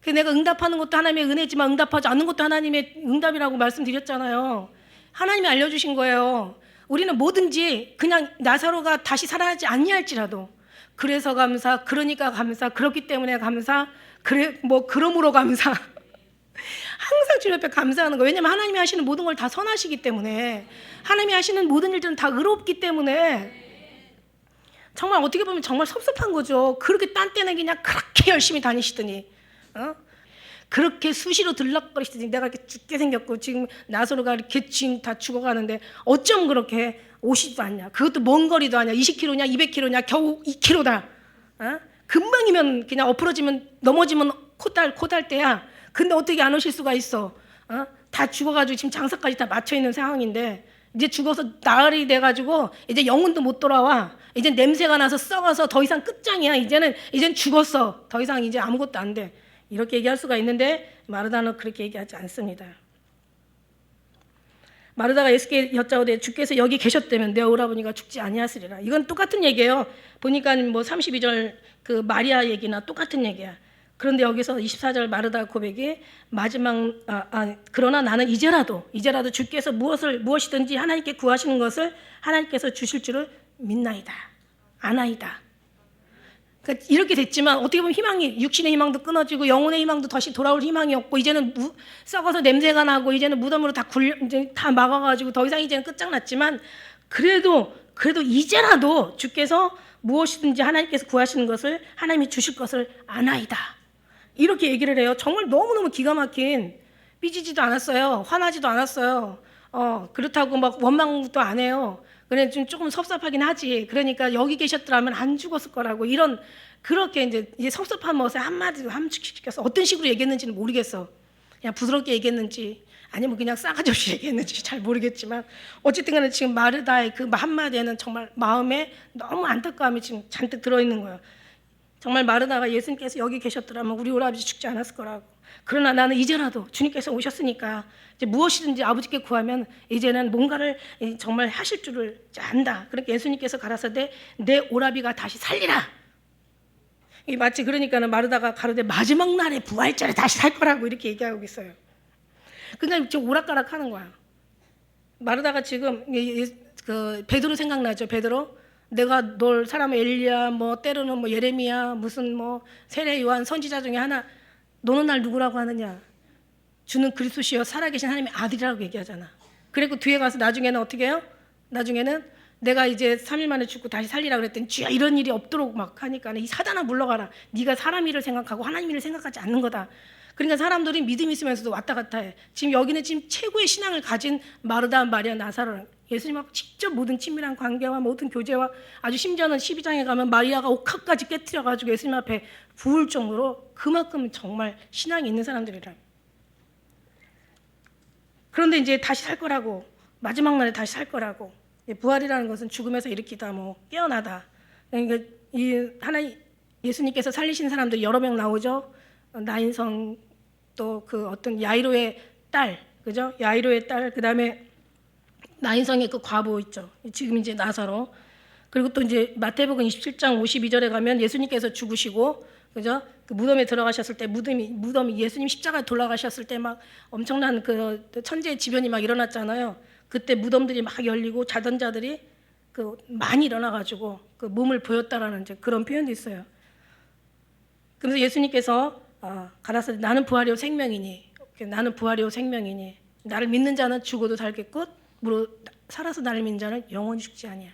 그래서 내가 응답하는 것도 하나님의 은혜지만 응답하지 않는 것도 하나님의 응답이라고 말씀드렸잖아요. 하나님이 알려주신 거예요. 우리는 뭐든지 그냥 나사로가 다시 살아나지 아니할지라도 그래서 감사, 그러니까 감사, 그렇기 때문에 감사, 그래 뭐 그러므로 감사. 항상 주님 앞에 감사하는 거예요. 왜냐하면 하나님이 하시는 모든 걸 다 선하시기 때문에, 하나님이 하시는 모든 일들은 다 의롭기 때문에 정말 어떻게 보면 정말 섭섭한 거죠. 그렇게 딴 때는 그냥 그렇게 열심히 다니시더니 그렇게 수시로 들락거리시더니 내가 이렇게 죽게 생겼고 지금 나사로가 이렇게 지금 다 죽어가는데 어쩜 그렇게 오시지도 않냐. 그것도 먼 거리도 아니야. 20km냐 200km냐 겨우 2km다. 금방이면 그냥 엎어지면 넘어지면 코달 때야. 근데 어떻게 안 오실 수가 있어. 다 죽어가지고 지금 장사까지 다 맞춰있는 상황인데 이제 죽어서 나흘이 돼가지고 이제 영혼도 못 돌아와. 이제 냄새가 나서 썩어서 더 이상 끝장이야. 이제는 죽었어. 더 이상 이제 아무것도 안 돼. 이렇게 얘기할 수가 있는데 마르다는 그렇게 얘기하지 않습니다. 마르다가 예수께 여짜오되 주께서 여기 계셨다면 내 오라버니가 죽지 아니하시리라. 이건 똑같은 얘기예요. 보니까 뭐 32절 그 마리아 얘기나 똑같은 얘기야. 그런데 여기서 24절 마르다 고백이 마지막 그러나 나는 이제라도 주께서 무엇이든지 하나님께 구하시는 것을 하나님께서 주실 줄을 믿나이다. 아나이다. 그러니까 이렇게 됐지만 어떻게 보면 희망이, 육신의 희망도 끊어지고 영혼의 희망도 다시 돌아올 희망이 없고 이제는 썩어서 냄새가 나고 이제는 무덤으로 이제 다 막아가지고 더 이상 이제는 끝장났지만 그래도 이제라도 주께서 무엇이든지 하나님께서 구하시는 것을 하나님이 주실 것을 아나이다. 이렇게 얘기를 해요. 정말 너무너무 기가 막힌, 삐지지도 않았어요. 화나지도 않았어요. 그렇다고 막 원망도 안 해요. 그래 좀 조금 섭섭하긴 하지. 그러니까 여기 계셨더라면 안 죽었을 거라고 그렇게 이제 섭섭한 것에 한마디로 함축시켜서 어떤 식으로 얘기했는지는 모르겠어. 그냥 부드럽게 얘기했는지 아니면 그냥 싸가지 없이 얘기했는지 잘 모르겠지만 어쨌든 간에 지금 마르다의 그 한마디에는 정말 마음에 너무 안타까움이 지금 잔뜩 들어있는 거예요. 정말 마르다가 예수님께서 여기 계셨더라면 우리 오라버지 죽지 않았을 거라고. 그러나 나는 이제라도 주님께서 오셨으니까 이제 무엇이든지 아버지께 구하면 이제는 뭔가를 정말 하실 줄을 안다. 그러니까 예수님께서 가라사대 내 오라비가 다시 살리라. 이 마치 그러니까는 마르다가 가로되 마지막 날에 부활절에 다시 살 거라고 이렇게 얘기하고 있어요. 그냥 지금 오락가락 하는 거야. 마르다가 지금 그 베드로 생각나죠. 베드로. 내가 널 사람 엘리야 뭐 때로는 뭐 예레미야 무슨 뭐 세례 요한 선지자 중에 하나 너는 날 누구라고 하느냐. 주는 그리스도시여 살아계신 하나님의 아들이라고 얘기하잖아. 그리고 뒤에 가서 나중에는 어떻게 해요? 나중에는 내가 이제 3일 만에 죽고 다시 살리라 그랬더니 주야 이런 일이 없도록 막 하니까 이 사단아 물러가라. 네가 사람 일을 생각하고 하나님 일을 생각하지 않는 거다. 그러니까 사람들이 믿음 있으면서도 왔다 갔다 해. 지금 여기는 지금 최고의 신앙을 가진 마르다, 마리아, 나사로 예수님하고 직접 모든 친밀한 관계와 모든 교제와 아주 심지어는 12장에 가면 마리아가 옥합까지 깨트려가지고 예수님 앞에 부을 정도로 그만큼 정말 신앙이 있는 사람들이라. 그런데 이제 다시 살 거라고, 마지막 날에 다시 살 거라고. 부활이라는 것은 죽음에서 일으키다, 뭐 깨어나다. 그러니까 예수님께서 살리신 사람들이 여러 명 나오죠. 나인성 또 그 어떤 야이로의 딸, 그죠? 야이로의 딸, 그 다음에 나인성의 그 과부 있죠. 지금 이제 나사로. 그리고 또 이제 마태복음 27장 52절에 가면 예수님께서 죽으시고, 그죠? 그 무덤에 들어가셨을 때 무덤이 예수님 십자가에 돌아가셨을 때 막 엄청난 그 천재의 지변이 막 일어났잖아요. 그때 무덤들이 막 열리고 자던 자들이 그 많이 일어나가지고 그 몸을 보였다라는 이제 그런 표현도 있어요. 그래서 예수님께서 가라사대 나는 부활이요 생명이니, 나는 부활이요 생명이니, 나를 믿는 자는 죽어도 살겠고 살아서 나를 믿는 자는 영원히 죽지 아니야.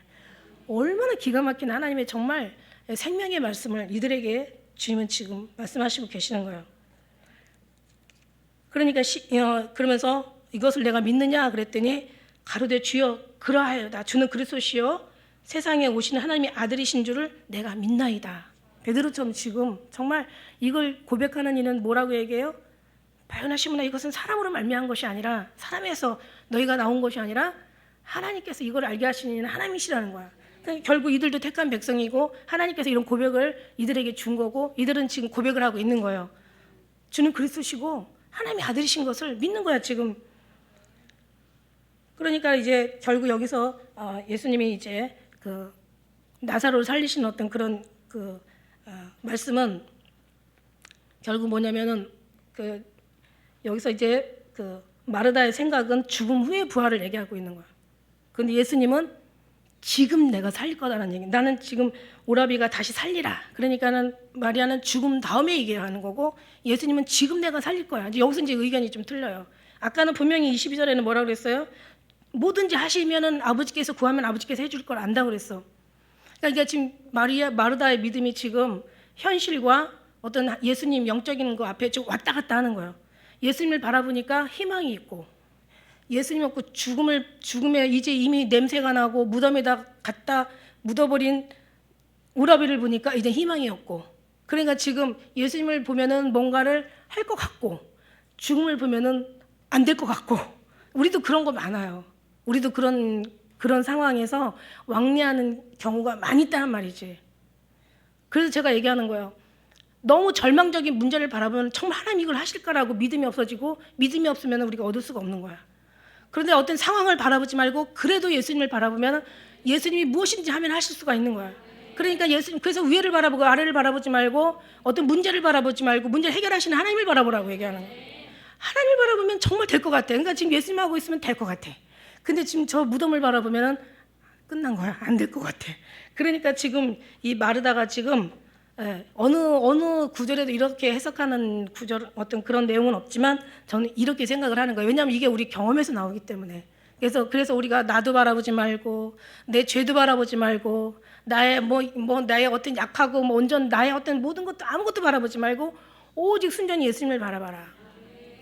얼마나 기가 막힌 하나님의 정말 생명의 말씀을 이들에게 주님은 지금 말씀하시고 계시는 거예요. 그러니까 그러면서 이것을 내가 믿느냐 그랬더니 가로되 주여 그러하여다. 주는 그리스도시요 세상에 오시는 하나님의 아들이신 줄을 내가 믿나이다. 베드로처럼 지금 정말 이걸 고백하는 이는 뭐라고 얘기해요? 바요나시므나 이것은 사람으로 말미암은 것이 아니라, 사람에서 너희가 나온 것이 아니라 하나님께서 이걸 알게 하시는 이는 하나님이시라는 거야. 그러니까 결국 이들도 택한 백성이고 하나님께서 이런 고백을 이들에게 준 거고 이들은 지금 고백을 하고 있는 거예요. 주는 그리스도시고 하나님의 아들이신 것을 믿는 거야 지금. 그러니까 이제 결국 여기서 예수님이 이제 그 나사로를 살리신 어떤 그런 그 말씀은 결국 뭐냐면은 그 여기서 이제 그 마르다의 생각은 죽음 후의 부활을 얘기하고 있는 거야. 근데 예수님은 지금 내가 살릴 거다라는 얘기. 나는 지금 오라비가 다시 살리라. 그러니까는 마리아는 죽음 다음에 얘기하는 거고 예수님은 지금 내가 살릴 거야. 이제 여기서 이제 의견이 좀 틀려요. 아까는 분명히 22절에는 뭐라고 그랬어요? 뭐든지 하시면은 아버지께서 구하면 아버지께서 해줄 걸 안다고 그랬어. 그러니까 지금 마르다의 믿음이 지금 현실과 어떤 예수님 영적인 거 앞에 좀 왔다 갔다 하는 거예요. 예수님을 바라보니까 희망이 있고 예수님 없고 죽음에 이제 이미 냄새가 나고 무덤에다 갖다 묻어버린 오라비를 보니까 이제 희망이 없고 그러니까 지금 예수님을 보면은 뭔가를 할 것 같고 죽음을 보면은 안 될 것 같고 우리도 그런 거 많아요. 우리도 그런 상황에서 왕래하는 경우가 많이 있다는 말이지. 그래서 제가 얘기하는 거예요. 너무 절망적인 문제를 바라보면 정말 하나님 이걸 하실까라고 믿음이 없어지고 믿음이 없으면 우리가 얻을 수가 없는 거야. 그런데 어떤 상황을 바라보지 말고 그래도 예수님을 바라보면 예수님이 무엇인지 하면 하실 수가 있는 거야. 그러니까 예수님 그래서 위를 바라보고 아래를 바라보지 말고 어떤 문제를 바라보지 말고 문제를 해결하시는 하나님을 바라보라고 얘기하는 거야. 하나님을 바라보면 정말 될 것 같아. 그러니까 지금 예수님하고 있으면 될 것 같아. 근데 지금 저 무덤을 바라보면 끝난 거야. 안 될 것 같아. 그러니까 지금 이 마르다가 지금 어느 구절에도 이렇게 해석하는 구절 어떤 그런 내용은 없지만 저는 이렇게 생각을 하는 거예요. 왜냐하면 이게 우리 경험에서 나오기 때문에. 그래서 우리가 나도 바라보지 말고 내 죄도 바라보지 말고 나의 나의 어떤 약하고 온전 나의 어떤 모든 것도 아무것도 바라보지 말고 오직 순전히 예수님을 바라봐라.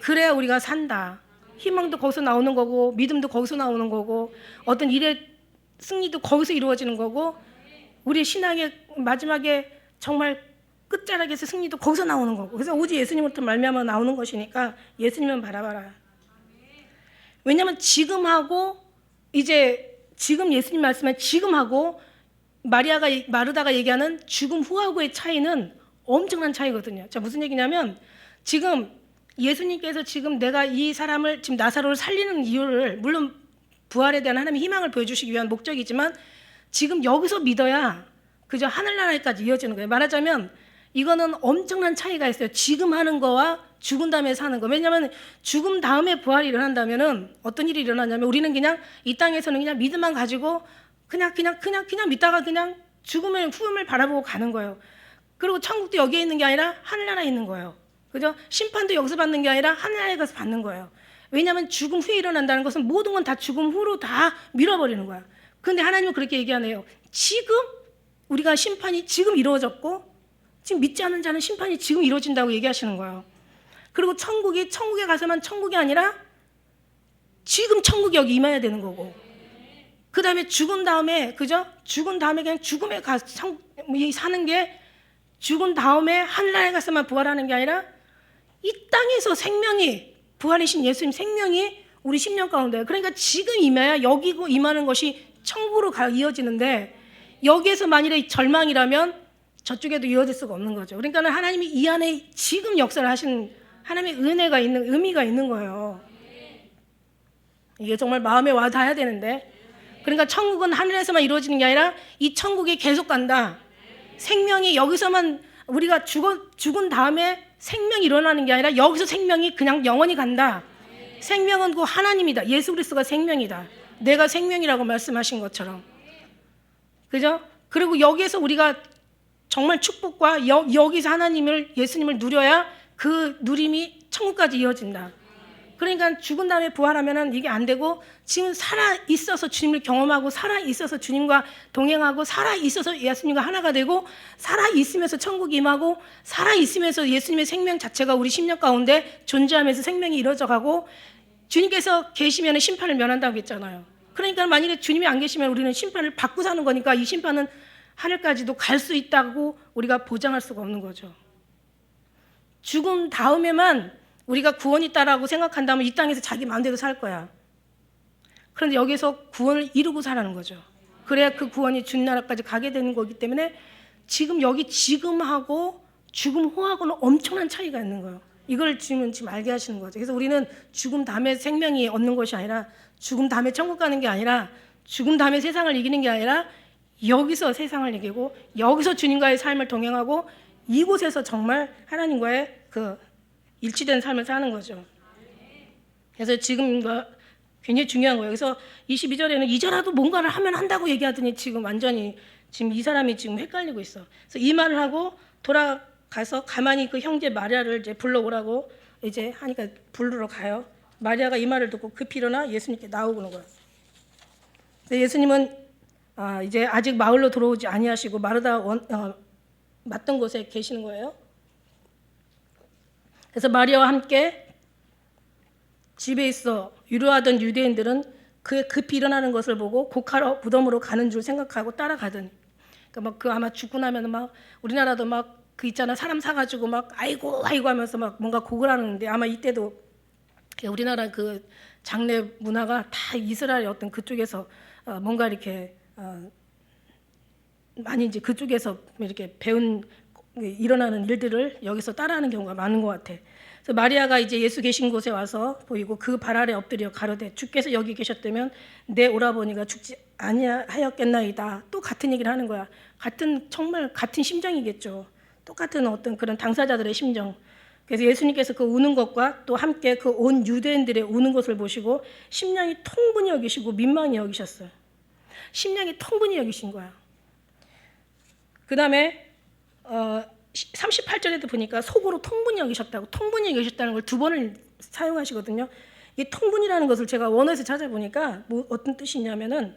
그래야 우리가 산다. 희망도 거기서 나오는 거고 믿음도 거기서 나오는 거고 어떤 일의 승리도 거기서 이루어지는 거고 우리 신앙의 마지막에 정말 끝자락에서 승리도 거기서 나오는 거고 그래서 오직 예수님부터 말미암아 나오는 것이니까 예수님은 바라봐라. 왜냐하면 지금하고 이제 지금 예수님 말씀은 지금하고 마르다가 얘기하는 죽음 후하고의 차이는 엄청난 차이거든요. 자, 무슨 얘기냐면 지금 예수님께서 지금 내가 이 사람을 지금 나사로를 살리는 이유를 물론 부활에 대한 하나님의 희망을 보여주시기 위한 목적이지만 지금 여기서 믿어야 그저 하늘나라까지 이어지는 거예요. 말하자면 이거는 엄청난 차이가 있어요. 지금 하는 거와 죽은 다음에 사는 거. 왜냐하면 죽음 다음에 부활이 일어난다면은 어떤 일이 일어나냐면 우리는 그냥 이 땅에서는 그냥 믿음만 가지고 그냥 믿다가 그냥 죽음의 후음을 바라보고 가는 거예요. 그리고 천국도 여기에 있는 게 아니라 하늘나라에 있는 거예요. 그죠? 심판도 여기서 받는 게 아니라 하늘나라에 가서 받는 거예요. 왜냐하면 죽음 후에 일어난다는 것은 모든 건 다 죽음 후로 다 밀어버리는 거야. 그런데 하나님은 그렇게 얘기하네요. 지금 우리가 심판이 지금 이루어졌고 지금 믿지 않는 자는 심판이 지금 이루어진다고 얘기하시는 거예요. 그리고 천국에 가서만 천국이 아니라 지금 천국이 여기 임해야 되는 거고 그 다음에 죽은 다음에 그죠? 죽은 다음에 그냥 죽음에 가서 사는 게 죽은 다음에 하늘나라에 가서만 부활하는 게 아니라 이 땅에서 생명이 부활이신 예수님 생명이 우리 10년 가운데 그러니까 지금 임해야 여기고 임하는 것이 천국으로 이어지는데 여기에서 만일에 절망이라면 저쪽에도 이어질 수가 없는 거죠. 그러니까 하나님이 이 안에 지금 역사를 하신 하나님의 은혜가 있는 의미가 있는 거예요. 이게 정말 마음에 와 닿아야 되는데 그러니까 천국은 하늘에서만 이루어지는 게 아니라 이 천국이 계속 간다. 생명이 여기서만 우리가 죽은 다음에 생명이 일어나는 게 아니라 여기서 생명이 그냥 영원히 간다. 생명은 그 하나님이다. 예수 그리스도가 생명이다. 내가 생명이라고 말씀하신 것처럼. 그죠? 그리고 여기에서 우리가 정말 축복과 여기서 예수님을 누려야 그 누림이 천국까지 이어진다. 그러니까 죽은 다음에 부활하면은 이게 안 되고 지금 살아 있어서 주님을 경험하고 살아 있어서 주님과 동행하고 살아 있어서 예수님과 하나가 되고 살아 있으면서 천국이 임하고 살아 있으면서 예수님의 생명 자체가 우리 심령 가운데 존재하면서 생명이 이루어져 가고 주님께서 계시면 심판을 면한다고 했잖아요. 그러니까 만약에 주님이 안 계시면 우리는 심판을 받고 사는 거니까 이 심판은 하늘까지도 갈 수 있다고 우리가 보장할 수가 없는 거죠. 죽음 다음에만 우리가 구원이 있다라고 생각한다면 이 땅에서 자기 마음대로 살 거야. 그런데 여기서 구원을 이루고 살라는 거죠. 그래야 그 구원이 주님 나라까지 가게 되는 거기 때문에 지금하고 죽음 후하고는 엄청난 차이가 있는 거예요. 이걸 지금 알게 하시는 거죠. 그래서 우리는 죽음 다음에 생명이 얻는 것이 아니라 죽음 다음에 천국 가는 게 아니라 죽음 다음에 세상을 이기는 게 아니라 여기서 세상을 이기고 여기서 주님과의 삶을 동행하고 이곳에서 정말 하나님과의 그 일치된 삶을 사는 거죠. 그래서 지금과 굉장히 중요한 거예요. 그래서 22절에는 이제라도 뭔가를 하면 한다고 얘기하더니 지금 완전히 지금 이 사람이 지금 헷갈리고 있어. 그래서 이 말을 하고 돌아가서 가만히 그 형제 마리아를 이제 불러오라고 이제 하니까 부르러 가요. 마리아가 이 말을 듣고 급히 일어나 예수님께 나오는 거예요. 예수님은 이제 아직 마을로 들어오지 아니하시고 마르다 맞던 곳에 계시는 거예요. 그래서 마리아와 함께 집에 있어 위로하던 유대인들은 그의 급히 일어나는 것을 보고 곡하러 무덤으로 가는 줄 생각하고 따라가더니, 그러니까 막 그 아마 죽고 나면 막 우리나라도 막 그 있잖아, 사람 사가지고 막 아이고 아이고 하면서 막 뭔가 곡을 하는데, 아마 이때도 우리나라 그 장례 문화가 다 이스라엘 어떤 그쪽에서 뭔가 이렇게 많이 이제 그쪽에서 이렇게 배운 일어나는 일들을 여기서 따라하는 경우가 많은 것 같아. 그래서 마리아가 이제 예수 계신 곳에 와서 보이고 그 발 아래 엎드려 가로되 주께서 여기 계셨다면 내 오라버니가 죽지 아니하였겠나이다. 또 같은 얘기를 하는 거야. 정말 같은 심정이겠죠. 똑같은 어떤 그런 당사자들의 심정. 그래서 예수님께서 그 우는 것과 또 함께 그 온 유대인들의 우는 것을 보시고 심령이 통분히 여기시고 민망히 여기셨어요. 심령이 통분히 여기신 거야. 그 다음에 38절에도 보니까 속으로 통분히 여기셨다고, 통분히 여기셨다는 걸 두 번을 사용하시거든요. 이 통분이라는 것을 제가 원어에서 찾아보니까 어떤 뜻이냐면은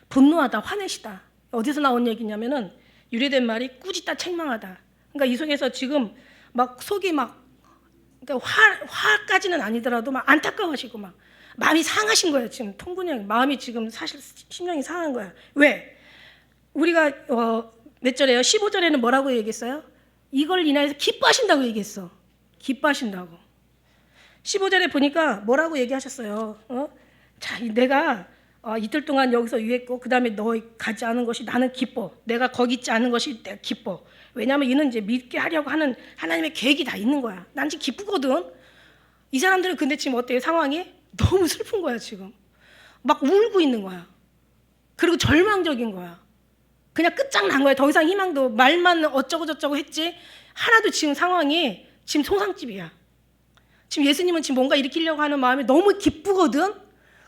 분노하다, 화내시다. 어디서 나온 얘기냐면은 유래된 말이 꾸짖다, 책망하다. 그러니까 이 속에서 지금 막 속이 막, 그러니까 화까지는 아니더라도 막 안타까워하시고 막 마음이 상하신 거예요. 지금 통분이 마음이 지금 사실 심령이 상한 거야. 왜? 우리가 몇 절에요? 15절에는 뭐라고 얘기했어요? 이걸 인하여서 기뻐하신다고 얘기했어. 기뻐하신다고. 15절에 보니까 뭐라고 얘기하셨어요? 자, 내가 이틀 동안 여기서 유했고 그 다음에 너 가지 않은 것이 나는 기뻐. 내가 거기 있지 않은 것이 내가 기뻐. 왜냐하면 이는 이제 믿게 하려고 하는 하나님의 계획이 다 있는 거야. 난 지금 기쁘거든. 이 사람들은 근데 지금 어때요? 상황이 너무 슬픈 거야 지금. 막 울고 있는 거야. 그리고 절망적인 거야. 그냥 끝장난 거야. 더 이상 희망도, 말만 어쩌고 저쩌고 했지 하나도 지금 상황이 지금 소상집이야. 지금 예수님은 지금 뭔가 일으키려고 하는 마음이 너무 기쁘거든.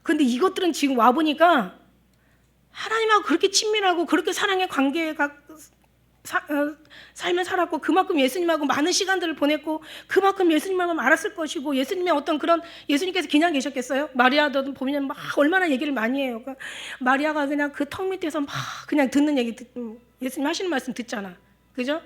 근데 이것들은 지금 와보니까 하나님하고 그렇게 친밀하고 그렇게 사랑의 관계가 살면 살았고, 그만큼 예수님하고 많은 시간들을 보냈고, 그만큼 예수님하고 알았을 것이고, 예수님의 어떤 그런, 예수님께서 그냥 계셨겠어요? 마리아도 보면 막 얼마나 얘기를 많이 해요. 그러니까 마리아가 그냥 그 턱 밑에서 막 그냥 듣는 얘기, 예수님 하시는 말씀 듣잖아. 그죠?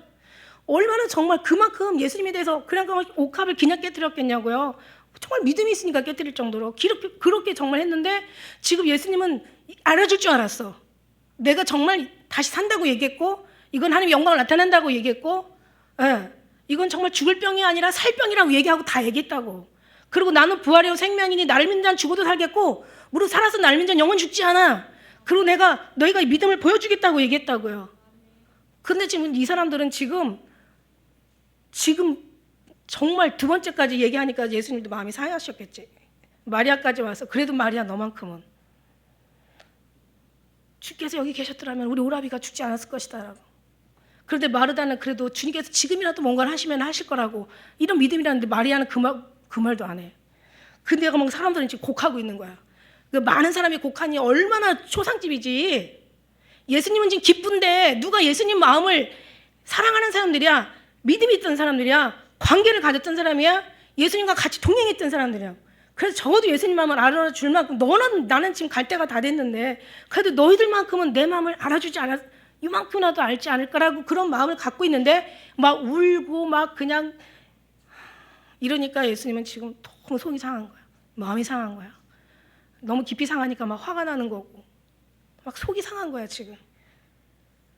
얼마나 정말 그만큼 예수님에 대해서 그냥 옥합을 그냥 깨뜨렸겠냐고요. 정말 믿음이 있으니까 깨뜨릴 정도로 그렇게 정말 했는데, 지금 예수님은 알아줄 줄 알았어. 내가 정말 다시 산다고 얘기했고, 이건 하나님의 영광을 나타낸다고 얘기했고, 이건 정말 죽을 병이 아니라 살 병이라고 얘기하고 다 얘기했다고. 그리고 나는 부활이요 생명이니 나를 믿는 자는 죽어도 살겠고 무릇 살아서 나를 믿는 자는 영원 죽지 않아. 그리고 내가 너희가 믿음을 보여주겠다고 얘기했다고요. 근데 지금 이 사람들은 지금 정말 두 번째까지 얘기하니까 예수님도 마음이 상하셨겠지. 마리아까지 와서 그래도 마리아 너만큼은 주께서 여기 계셨더라면 우리 오라비가 죽지 않았을 것이다 라고. 그런데 마르다는 그래도 주님께서 지금이라도 뭔가를 하시면 하실 거라고 이런 믿음이라는데, 마리아는 그 말도 안 해. 근데 막 사람들은 지금 곡하고 있는 거야. 그 많은 사람이 곡하니 얼마나 초상집이지. 예수님은 지금 기쁜데 누가 예수님 마음을 사랑하는 사람들이야. 믿음이 있던 사람들이야. 관계를 가졌던 사람이야. 예수님과 같이 동행했던 사람들이야. 그래서 적어도 예수님 마음을 알아줄 만큼, 나는 지금 갈 때가 다 됐는데 그래도 너희들만큼은 내 마음을 알아주지 않았, 이만큼이라도 알지 않을 거라고 그런 마음을 갖고 있는데 막 울고 막 그냥 이러니까 예수님은 지금 너무 속이 상한 거야. 마음이 상한 거야. 너무 깊이 상하니까 막 화가 나는 거고 막 속이 상한 거야 지금.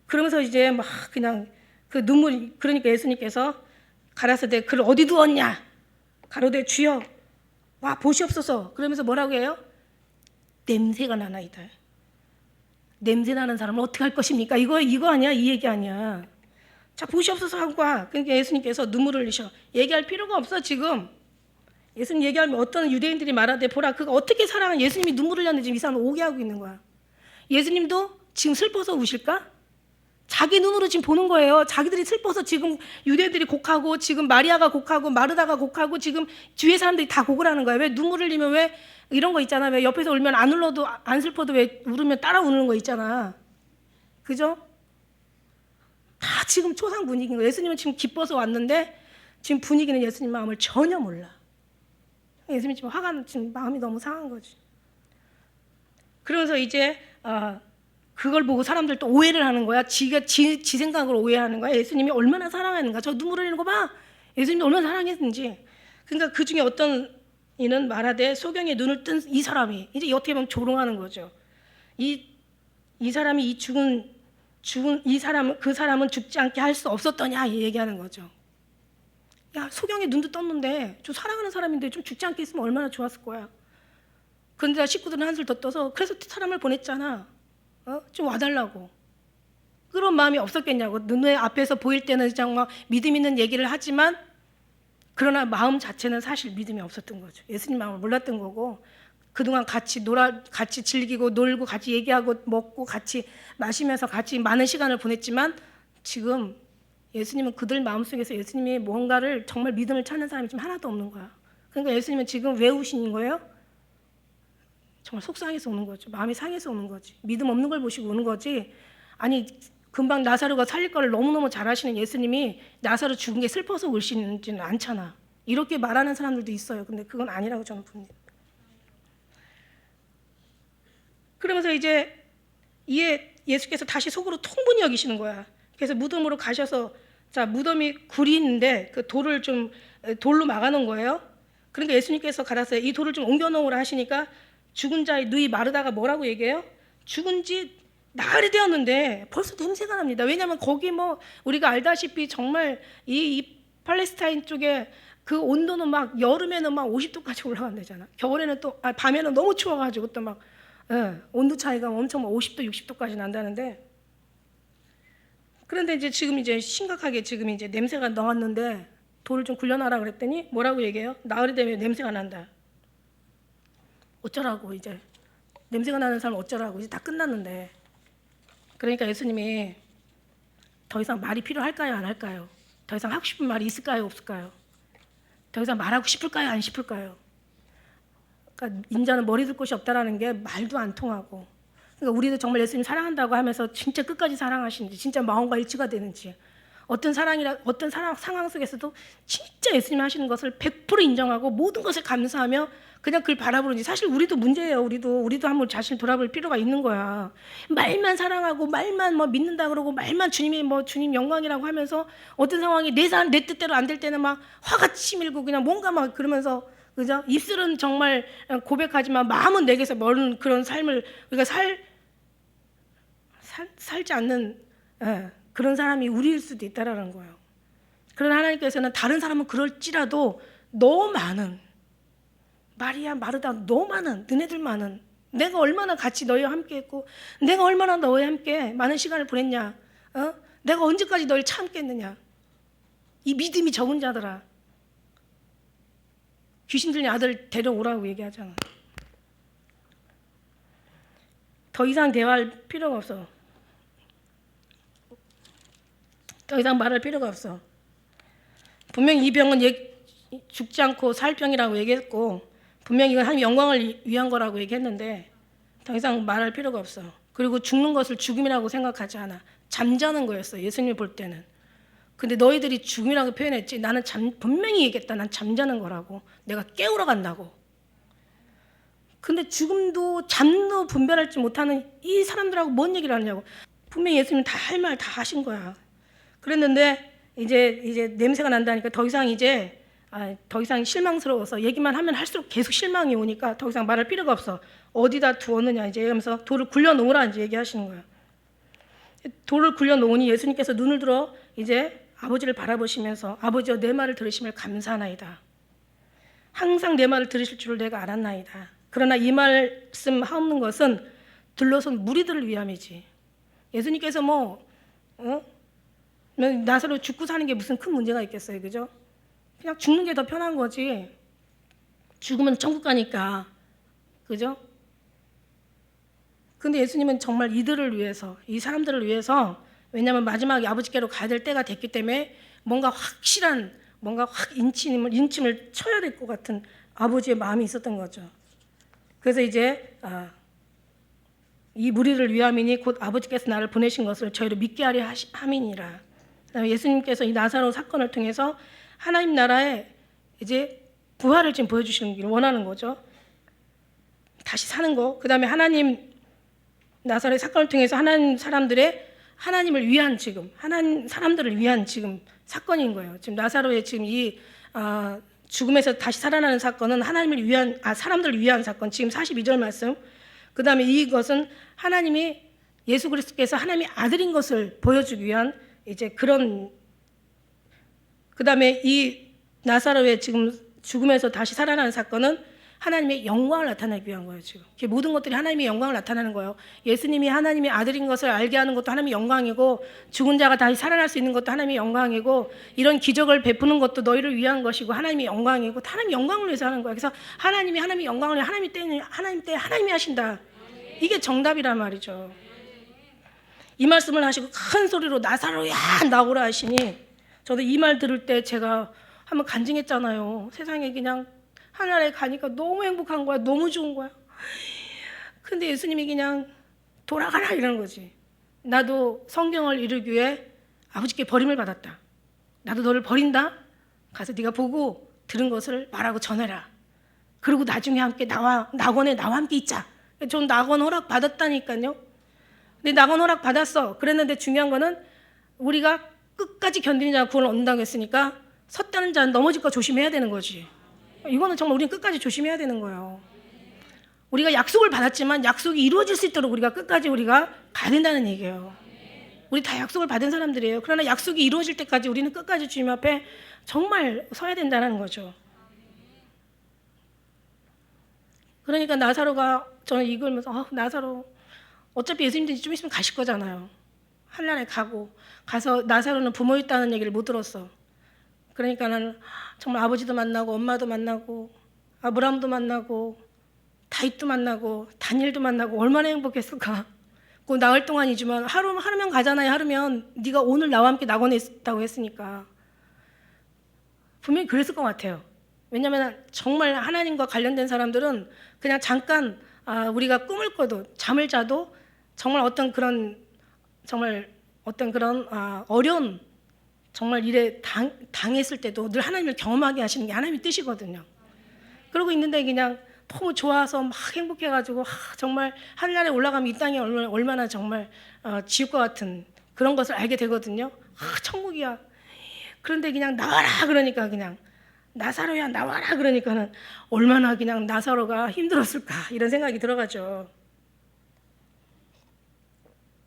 그러면서 이제 막 그냥 그 눈물이, 그러니까 예수님께서 가라사대 그를 어디 두었냐? 가로되 주여 와 보시옵소서. 그러면서 뭐라고 해요? 냄새가 나나이다. 냄새 나는 사람은 어떻게 할 것입니까? 이거 아니야, 이 얘기 아니야. 자 보시옵소서 하고 와. 그러니까 예수님께서 눈물을 흘리셔. 얘기할 필요가 없어 지금. 예수님 얘기하면 어떤 유대인들이 말하되 보라 그가 어떻게 사랑한, 예수님이 눈물을 흘렸는지 이 사람을 오게 하고 있는 거야. 예수님도 지금 슬퍼서 우실까? 자기 눈으로 지금 보는 거예요. 자기들이 슬퍼서 지금 유대들이 곡하고 지금 마리아가 곡하고 마르다가 곡하고 지금 주위의 사람들이 다 곡을 하는 거예요. 왜 눈물을 흘리면 왜 이런 거 있잖아. 왜 옆에서 울면 안 울어도 안 슬퍼도 왜 울으면 따라 우는 거 있잖아. 그죠? 다 지금 초상 분위기인 거예요. 예수님은 지금 기뻐서 왔는데 지금 분위기는 예수님 마음을 전혀 몰라. 예수님 지금 화가 지금 마음이 너무 상한 거지. 그러면서 이제 그걸 보고 사람들 또 오해를 하는 거야. 지 생각으로 오해하는 거야. 예수님이 얼마나 사랑하는가. 저 눈물 흘리는 거 봐. 예수님이 얼마나 사랑했는지. 그러니까 그 중에 어떤 이는 말하되 소경의 눈을 뜬 이 사람이 이제 어떻게 보면 조롱하는 거죠. 이 사람이 이 죽은 이 사람 그 사람은 죽지 않게 할 수 없었더냐 얘기하는 거죠. 야, 소경의 눈도 떴는데 저 사랑하는 사람인데 좀 죽지 않게 있으면 얼마나 좋았을 거야. 그런데 식구들은 한술 더 떠서 그래서 사람을 보냈잖아. 좀 와달라고. 그런 마음이 없었겠냐고. 눈에 앞에서 보일 때는 정말 믿음 있는 얘기를 하지만 그러나 마음 자체는 사실 믿음이 없었던 거죠. 예수님 마음을 몰랐던 거고 그동안 같이 같이 즐기고 놀고 같이 얘기하고 먹고 같이 마시면서 같이 많은 시간을 보냈지만 지금 예수님은 그들 마음속에서 예수님이 뭔가를 정말 믿음을 찾는 사람이 지금 하나도 없는 거야. 그러니까 예수님은 지금 왜 우신 거예요? 정말 속상해서 오는 거죠. 마음이 상해서 오는 거지. 믿음 없는 걸 보시고 오는 거지. 아니 금방 나사로가 살릴 걸 너무너무 잘하시는 예수님이 나사로 죽은 게 슬퍼서 울시지는 않잖아. 이렇게 말하는 사람들도 있어요. 근데 그건 아니라고 저는 봅니다. 그러면서 이제 이에 예수께서 다시 속으로 통분히 여기시는 거야. 그래서 무덤으로 가셔서 자 무덤이 굴이 있는데 그 돌을 좀 돌로 막아놓은 거예요. 그러니까 예수님께서 가라사대 이 돌을 좀 옮겨놓으라 하시니까 죽은 자의 누이 마르다가 뭐라고 얘기해요? 죽은 지 나흘이 되었는데 벌써 냄새가 납니다. 왜냐하면 거기 뭐 우리가 알다시피 정말 이 팔레스타인 쪽에 그 온도는 막 여름에는 막 50도까지 올라간다잖아. 겨울에는 또 밤에는 너무 추워가지고 또 막 온도 차이가 엄청 막 50도 60도까지 난다는데 그런데 이제 지금 이제 심각하게 지금 이제 냄새가 나왔는데 돌을 좀 굴려놔라 그랬더니 뭐라고 얘기해요? 나흘이 되면 냄새가 난다. 어쩌라고 이제 냄새가 나는 사람 어쩌라고 이제 다 끝났는데 그러니까 예수님이 더 이상 말이 필요할까요 안 할까요? 더 이상 하고 싶은 말이 있을까요 없을까요? 더 이상 말하고 싶을까요 안 싶을까요? 그러니까 인자는 머리 둘 곳이 없다라는 게 말도 안 통하고 그러니까 우리도 정말 예수님 사랑한다고 하면서 진짜 끝까지 사랑하시는지 진짜 마음과 일치가 되는지 어떤 상황 속에서도 진짜 예수님 하시는 것을 100% 인정하고 모든 것을 감사하며 그냥 그걸 바라보는지 사실 우리도 문제예요. 우리도 한번 자신을 돌아볼 필요가 있는 거야. 말만 사랑하고 말만 뭐 믿는다 그러고 말만 주님이 뭐 주님 영광이라고 하면서 어떤 상황이 내 뜻대로 안 될 때는 막 화가 치밀고 그냥 뭔가 막 그러면서 그죠? 입술은 정말 고백하지만 마음은 내게서 멀은 그런 삶을 우리가 살지 않는 그런 사람이 우리일 수도 있다라는 거예요. 그러나 하나님께서는 다른 사람은 그럴지라도 너무 많은 마리아, 마르다 너무 많은 너네들만은 내가 얼마나 같이 너희와 함께했고 내가 얼마나 너희와 함께 많은 시간을 보냈냐 내가 언제까지 너희를 참겠느냐 이 믿음이 적은 자들아 귀신 들린 아들 데려오라고 얘기하잖아. 더 이상 대화할 필요가 없어. 더 이상 말할 필요가 없어. 분명히 이 병은 죽지 않고 살 병이라고 얘기했고 분명히 이건 하나님 영광을 위한 거라고 얘기했는데 더 이상 말할 필요가 없어. 그리고 죽는 것을 죽음이라고 생각하지 않아. 잠자는 거였어. 예수님이 볼 때는. 근데 너희들이 죽음이라고 표현했지 나는 분명히 얘기했다. 난 잠자는 거라고. 내가 깨우러 간다고. 근데 죽음도 잠도 분별하지 못하는 이 사람들하고 뭔 얘기를 하느냐고. 분명히 예수님 다 할 말 다 하신 거야. 그랬는데 이제 냄새가 난다니까 더 이상 실망스러워서 얘기만 하면 할수록 계속 실망이 오니까 더 이상 말할 필요가 없어. 어디다 두었느냐 이제 이러면서 돌을 굴려 놓으라 이제 얘기하시는 거야. 돌을 굴려 놓으니 예수님께서 눈을 들어 이제 아버지를 바라보시면서 아버지여 내 말을 들으시면 감사하나이다. 항상 내 말을 들으실 줄을 내가 알았나이다. 그러나 이 말씀 하옵는 것은 들러선 무리들을 위함이지. 예수님께서 나사로 죽고 사는 게 무슨 큰 문제가 있겠어요, 그죠? 그냥 죽는 게 더 편한 거지. 죽으면 천국 가니까, 그죠? 근데 예수님은 정말 이들을 위해서, 이 사람들을 위해서 왜냐하면 마지막에 아버지께로 가야 될 때가 됐기 때문에 뭔가 확실한, 뭔가 확 인침을 쳐야 될 것 같은 아버지의 마음이 있었던 거죠. 그래서 이제 이 무리를 위함이니 곧 아버지께서 나를 보내신 것을 저희를 믿게 하려 함이니라. 그다음에 예수님께서 이 나사로 사건을 통해서 하나님 나라의 이제 부활을 지금 보여주시는 원하는 거죠. 다시 사는 거. 그다음에 하나님 나사로의 사건을 통해서 하나님을 위한 지금 하나님 사람들을 위한 지금 사건인 거예요. 지금 나사로의 지금 이 죽음에서 다시 살아나는 사건은 하나님을 위한 사람들을 위한 사건. 지금 42절 말씀. 그다음에 이것은 하나님이 예수 그리스도께서 하나님의 아들인 것을 보여주기 위한 이제 그런. 그다음에 이 나사로의 지금 죽음에서 다시 살아나는 사건은 하나님의 영광을 나타내기 위한 거예요. 지금 모든 것들이 하나님의 영광을 나타내는 거예요. 예수님이 하나님의 아들인 것을 알게 하는 것도 하나님의 영광이고, 죽은 자가 다시 살아날 수 있는 것도 하나님의 영광이고, 이런 기적을 베푸는 것도 너희를 위한 것이고 하나님의 영광이고, 하나님의 영광을 위해서 하는 거예요. 그래서 하나님의 영광을 위해 하나님이 하신다. 이게 정답이란 말이죠. 이 말씀을 하시고 큰 소리로 나사로야 나오라 하시니, 저도 이 말 들을 때 제가 한번 간증했잖아요. 세상에 그냥 하늘에 가니까 너무 행복한 거야. 너무 좋은 거야. 근데 예수님이 그냥 돌아가라 이러는 거지. 나도 성경을 이루기 위해 아버지께 버림을 받았다. 나도 너를 버린다. 가서 네가 보고 들은 것을 말하고 전해라. 그리고 나중에 함께 낙원에 나와 함께 있자. 전 낙원 허락 받았다니까요. 근데 낙원 허락 받았어. 그랬는데 중요한 거는 우리가 끝까지 견디는 자가 구원을 얻는다고 했으니까 섰다는 자는 넘어질 거 조심해야 되는 거지. 이거는 정말 우리는 끝까지 조심해야 되는 거예요. 우리가 약속을 받았지만 약속이 이루어질 수 있도록 우리가 끝까지 우리가 가야 된다는 얘기예요. 우리 다 약속을 받은 사람들이에요. 그러나 약속이 이루어질 때까지 우리는 끝까지 주님 앞에 정말 서야 된다는 거죠. 그러니까 나사로가, 저는 이걸면서 나사로 어차피 예수님들이 좀 있으면 가실 거잖아요. 한란에 가서 나사로는 부모 있다는 얘기를 못 들었어. 그러니까 나는 정말 아버지도 만나고 엄마도 만나고 아브라함도 만나고 다윗도 만나고 다니엘도 만나고 얼마나 행복했을까. 그 나흘 동안이지만 하루면 가잖아요. 하루면 네가 오늘 나와 함께 낙원에 있다고 했으니까 분명히 그랬을 것 같아요. 왜냐하면 정말 하나님과 관련된 사람들은 그냥 잠깐 우리가 꿈을 꿔도 잠을 자도 정말 어떤 그런 어려운 정말 일에 당했을 때도 늘 하나님을 경험하게 하시는 게 하나님의 뜻이거든요. 그러고 있는데 그냥 너무 좋아서 막 행복해가지고 정말 하늘나라에 올라가면 이 땅이 얼마나 정말 지옥과 같은 그런 것을 알게 되거든요. 천국이야. 그런데 그냥 나와라 그러니까, 그냥 나사로야 나와라 그러니까는 얼마나 그냥 나사로가 힘들었을까 이런 생각이 들어가죠.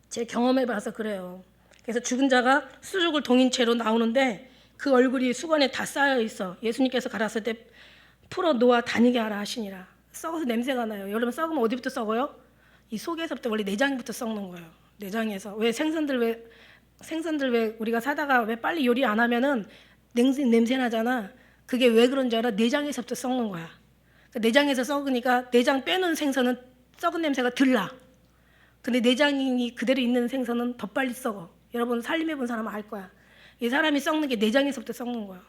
제 경험해 봐서 그래요. 그래서 죽은 자가 수족을 동인 채로 나오는데 그 얼굴이 수건에 다 쌓여 있어. 예수님께서 가라사대 때 풀어 놓아 다니게 하라 하시니라. 썩어서 냄새가 나요. 여러분, 썩으면 어디부터 썩어요? 이 속에서부터 원래 내장부터 썩는 거예요. 내장에서. 왜 생선들 왜 우리가 사다가 왜 빨리 요리 안 하면은 냄새 나잖아. 그게 왜 그런 줄 알아? 내장에서부터 썩는 거야. 그러니까 내장에서 썩으니까 내장 빼놓은 생선은 썩은 냄새가 덜 나. 근데 내장이 그대로 있는 생선은 더 빨리 썩어. 여러분 살림해 본 사람은 알 거야. 이 사람이 썩는 게 내장에서부터 썩는 거야.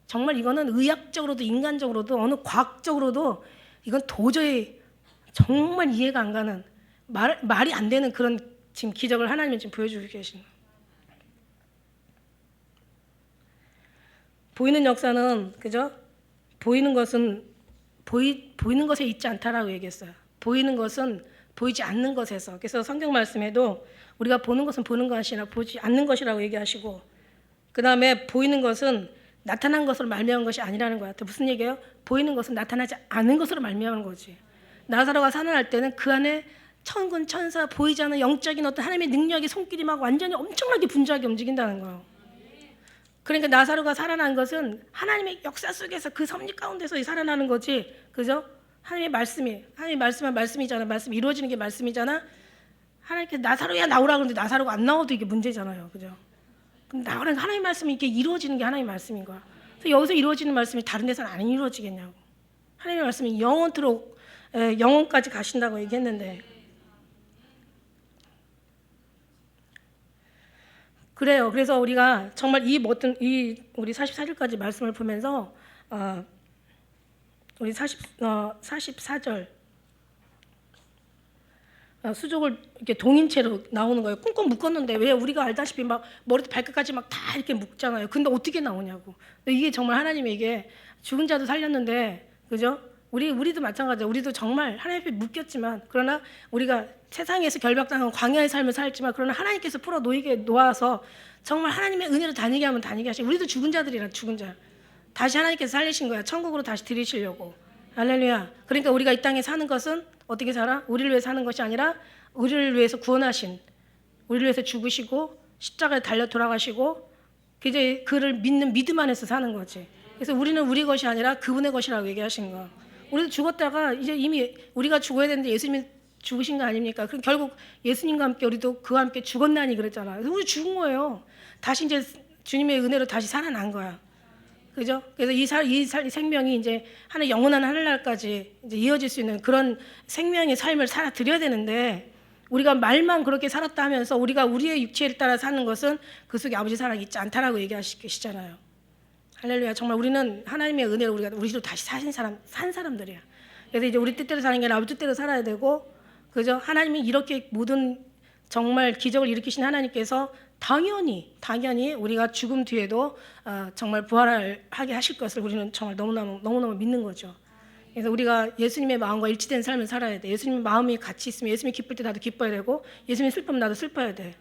정말 이거는 의학적으로도 인간적으로도 어느 과학적으로도 이건 도저히 정말 이해가 안 가는 말이 안 되는 그런 지금 기적을 하나님은 지금 보여주고 계시는. 보이는 역사는 그죠? 보이는 것은 보이는 것에 있지 않다라고 얘기했어요. 보이는 것은 보이지 않는 것에서. 그래서 성경 말씀에도 우리가 보는 것은 보는 것이 아니라 보지 않는 것이라고 얘기하시고, 그 다음에 보이는 것은 나타난 것으로 말미암은 것이 아니라는 거야. 무슨 얘기예요? 보이는 것은 나타나지 않은 것으로 말미암은 거지. 나사로가 살아날 때는 그 안에 천군 천사 보이지 않는 영적인 어떤 하나님의 능력이 손길이 막 완전히 엄청나게 분주하게 움직인다는 거예요. 그러니까 나사로가 살아난 것은 하나님의 역사 속에서 그 섭리 가운데서 살아나는 거지. 그죠? 하나님의 말씀이잖아. 말씀이 이루어지는 게 말씀이잖아. 하나님께서 나사로야 나오라 그러는데 나사로가 안 나와도 이게 문제잖아요. 그죠? 그럼 나오는 하나님의 말씀이 이게 이루어지는 게 하나님의 말씀인 거야. 그래서 여기서 이루어지는 말씀이 다른 데서는 안 이루어지겠냐고. 하나님의 말씀이 영원토록 영원까지 가신다고 얘기했는데, 그래요. 그래서 우리가 정말 이 어떤 이 우리 44절까지 말씀을 보면서 우리 44절 수족을 이렇게 동인체로 나오는 거예요. 꽁꽁 묶었는데 왜 우리가 알다시피 막 머리부터 발끝까지 막 다 이렇게 묶잖아요. 근데 어떻게 나오냐고. 이게 정말 하나님에게 죽은 자도 살렸는데, 그죠? 우리도 마찬가지예요. 우리도 정말 하나님 앞에 묶였지만, 그러나 우리가 세상에서 결박당한 광야의 삶을 살지만, 그러나 하나님께서 풀어 놓아서 정말 하나님의 은혜로 다니게 하면 다니게 하시고, 우리도 죽은 자들이라 죽은 자. 다시 하나님께서 살리신 거야. 천국으로 다시 들이시려고. 할렐루야. 그러니까 우리가 이 땅에 사는 것은 어떻게 살아? 우리를 위해 사는 것이 아니라 우리를 위해서 구원하신, 우리를 위해서 죽으시고 십자가에 달려 돌아가시고 이제 그를 믿는 믿음 안에서 사는 거지. 그래서 우리는 우리 것이 아니라 그분의 것이라고 얘기하신 거야. 우리도 죽었다가 이제 이미 우리가 죽어야 되는데 예수님이 죽으신 거 아닙니까? 그럼 결국 예수님과 함께 우리도 그와 함께 죽었나니 그랬잖아. 그래서 우리 죽은 거예요. 다시 이제 주님의 은혜로 다시 살아난 거야. 그죠? 그래서 이 생명이 이제 영원한 하늘날까지 이제 이어질 수 있는 그런 생명의 삶을 살아드려야 되는데, 우리가 말만 그렇게 살았다 하면서 우리가 우리의 육체를 따라 사는 것은 그 속에 아버지 사랑이 있지 않다라고 얘기하시잖아요. 할렐루야. 정말 우리는 하나님의 은혜로 우리로 다시 산 사람들이야. 그래서 이제 우리 뜻대로 사는 게 아니라 아버지 뜻대로 살아야 되고, 그죠? 하나님이 이렇게 모든 정말 기적을 일으키신 하나님께서 당연히 우리가 죽음 뒤에도 정말 부활을 하게 하실 것을 우리는 정말 너무너무 믿는 거죠. 그래서 우리가 예수님의 마음과 일치된 삶을 살아야 돼. 예수님의 마음이 같이 있으면 예수님이 기쁠 때 나도 기뻐야 되고, 예수님이 슬프면 나도 슬퍼야 돼.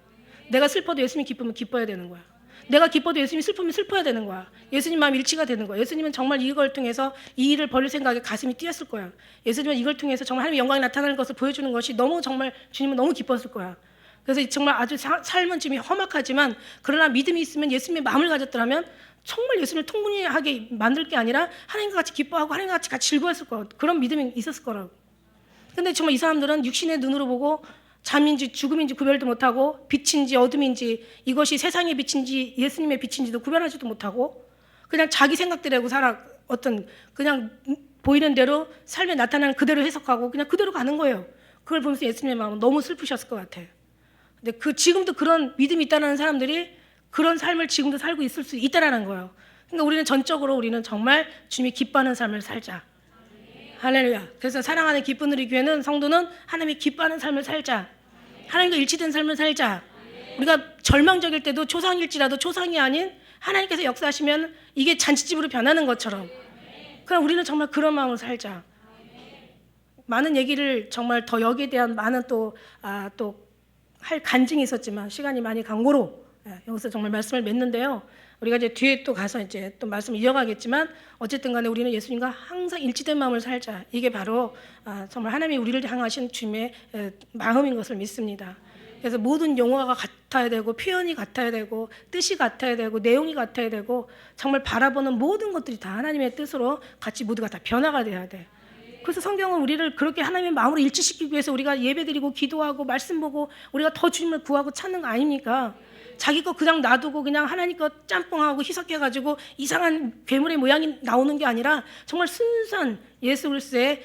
내가 슬퍼도 예수님이 기쁘면 기뻐야 되는 거야. 내가 기뻐도 예수님이 슬프면 슬퍼야 되는 거야. 예수님 마음 일치가 되는 거야. 예수님은 정말 이걸 통해서 이 일을 벌릴 생각에 가슴이 뛰었을 거야. 예수님은 이걸 통해서 정말 하나님의 영광이 나타나는 것을 보여주는 것이 너무 정말 주님은 너무 기뻤을 거야. 그래서 정말 아주 삶은 지금 험악하지만, 그러나 믿음이 있으면 예수님의 마음을 가졌더라면 정말 예수님을 통분하게 만들 게 아니라 하나님과 같이 기뻐하고 하나님과 같이 즐거웠을 거야. 그런 믿음이 있었을 거라고. 근데 정말 이 사람들은 육신의 눈으로 보고 잠인지 죽음인지 구별도 못하고, 빛인지 어둠인지, 이것이 세상의 빛인지 예수님의 빛인지도 구별하지도 못하고, 그냥 자기 생각대로 그냥 보이는 대로 삶에 나타나는 그대로 해석하고 그냥 그대로 가는 거예요. 그걸 보면서 예수님의 마음은 너무 슬프셨을 것 같아요. 근데 지금도 그런 믿음이 있다는 사람들이 그런 삶을 지금도 살고 있을 수 있다라는 거예요. 그러니까 우리는 전적으로 우리는 정말 주님이 기뻐하는 삶을 살자. 할렐루야. 그래서 사랑하는 기쁜 우리 교회는 성도는 하나님이 기뻐하는 삶을 살자. 하나님과 일치된 삶을 살자. 우리가 절망적일 때도 초상일지라도 초상이 아닌 하나님께서 역사하시면 이게 잔치집으로 변하는 것처럼, 그럼 우리는 정말 그런 마음으로 살자. 많은 얘기를 정말 더 여기에 대한 많은 또 할 간증이 있었지만 시간이 많이 간고로 여기서 정말 말씀을 맺는데요. 우리가 이제 뒤에 또 가서 이제 또 말씀을 이어가겠지만, 어쨌든 간에 우리는 예수님과 항상 일치된 마음을 살자. 이게 바로 정말 하나님이 우리를 향하신 주님의 마음인 것을 믿습니다. 그래서 모든 용어가 같아야 되고, 표현이 같아야 되고, 뜻이 같아야 되고, 내용이 같아야 되고, 정말 바라보는 모든 것들이 다 하나님의 뜻으로 같이 모두가 다 변화가 돼야 돼. 그래서 성경은 우리를 그렇게 하나님의 마음으로 일치시키기 위해서 우리가 예배드리고 기도하고 말씀 보고 우리가 더 주님을 구하고 찾는 거 아닙니까? 자기 거 그냥 놔두고 그냥 하나님 거 짬뽕하고 희석해가지고 이상한 괴물의 모양이 나오는 게 아니라 정말 순수한 예수 그리스도의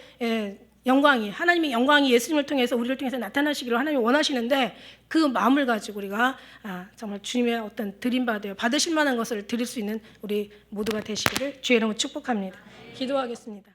영광이, 하나님의 영광이 예수님을 통해서 우리를 통해서 나타나시기를 하나님이 원하시는데, 그 마음을 가지고 우리가 정말 주님의 어떤 드림받아요, 받으실 만한 것을 드릴 수 있는 우리 모두가 되시기를 주의 이름으로 축복합니다. 기도하겠습니다.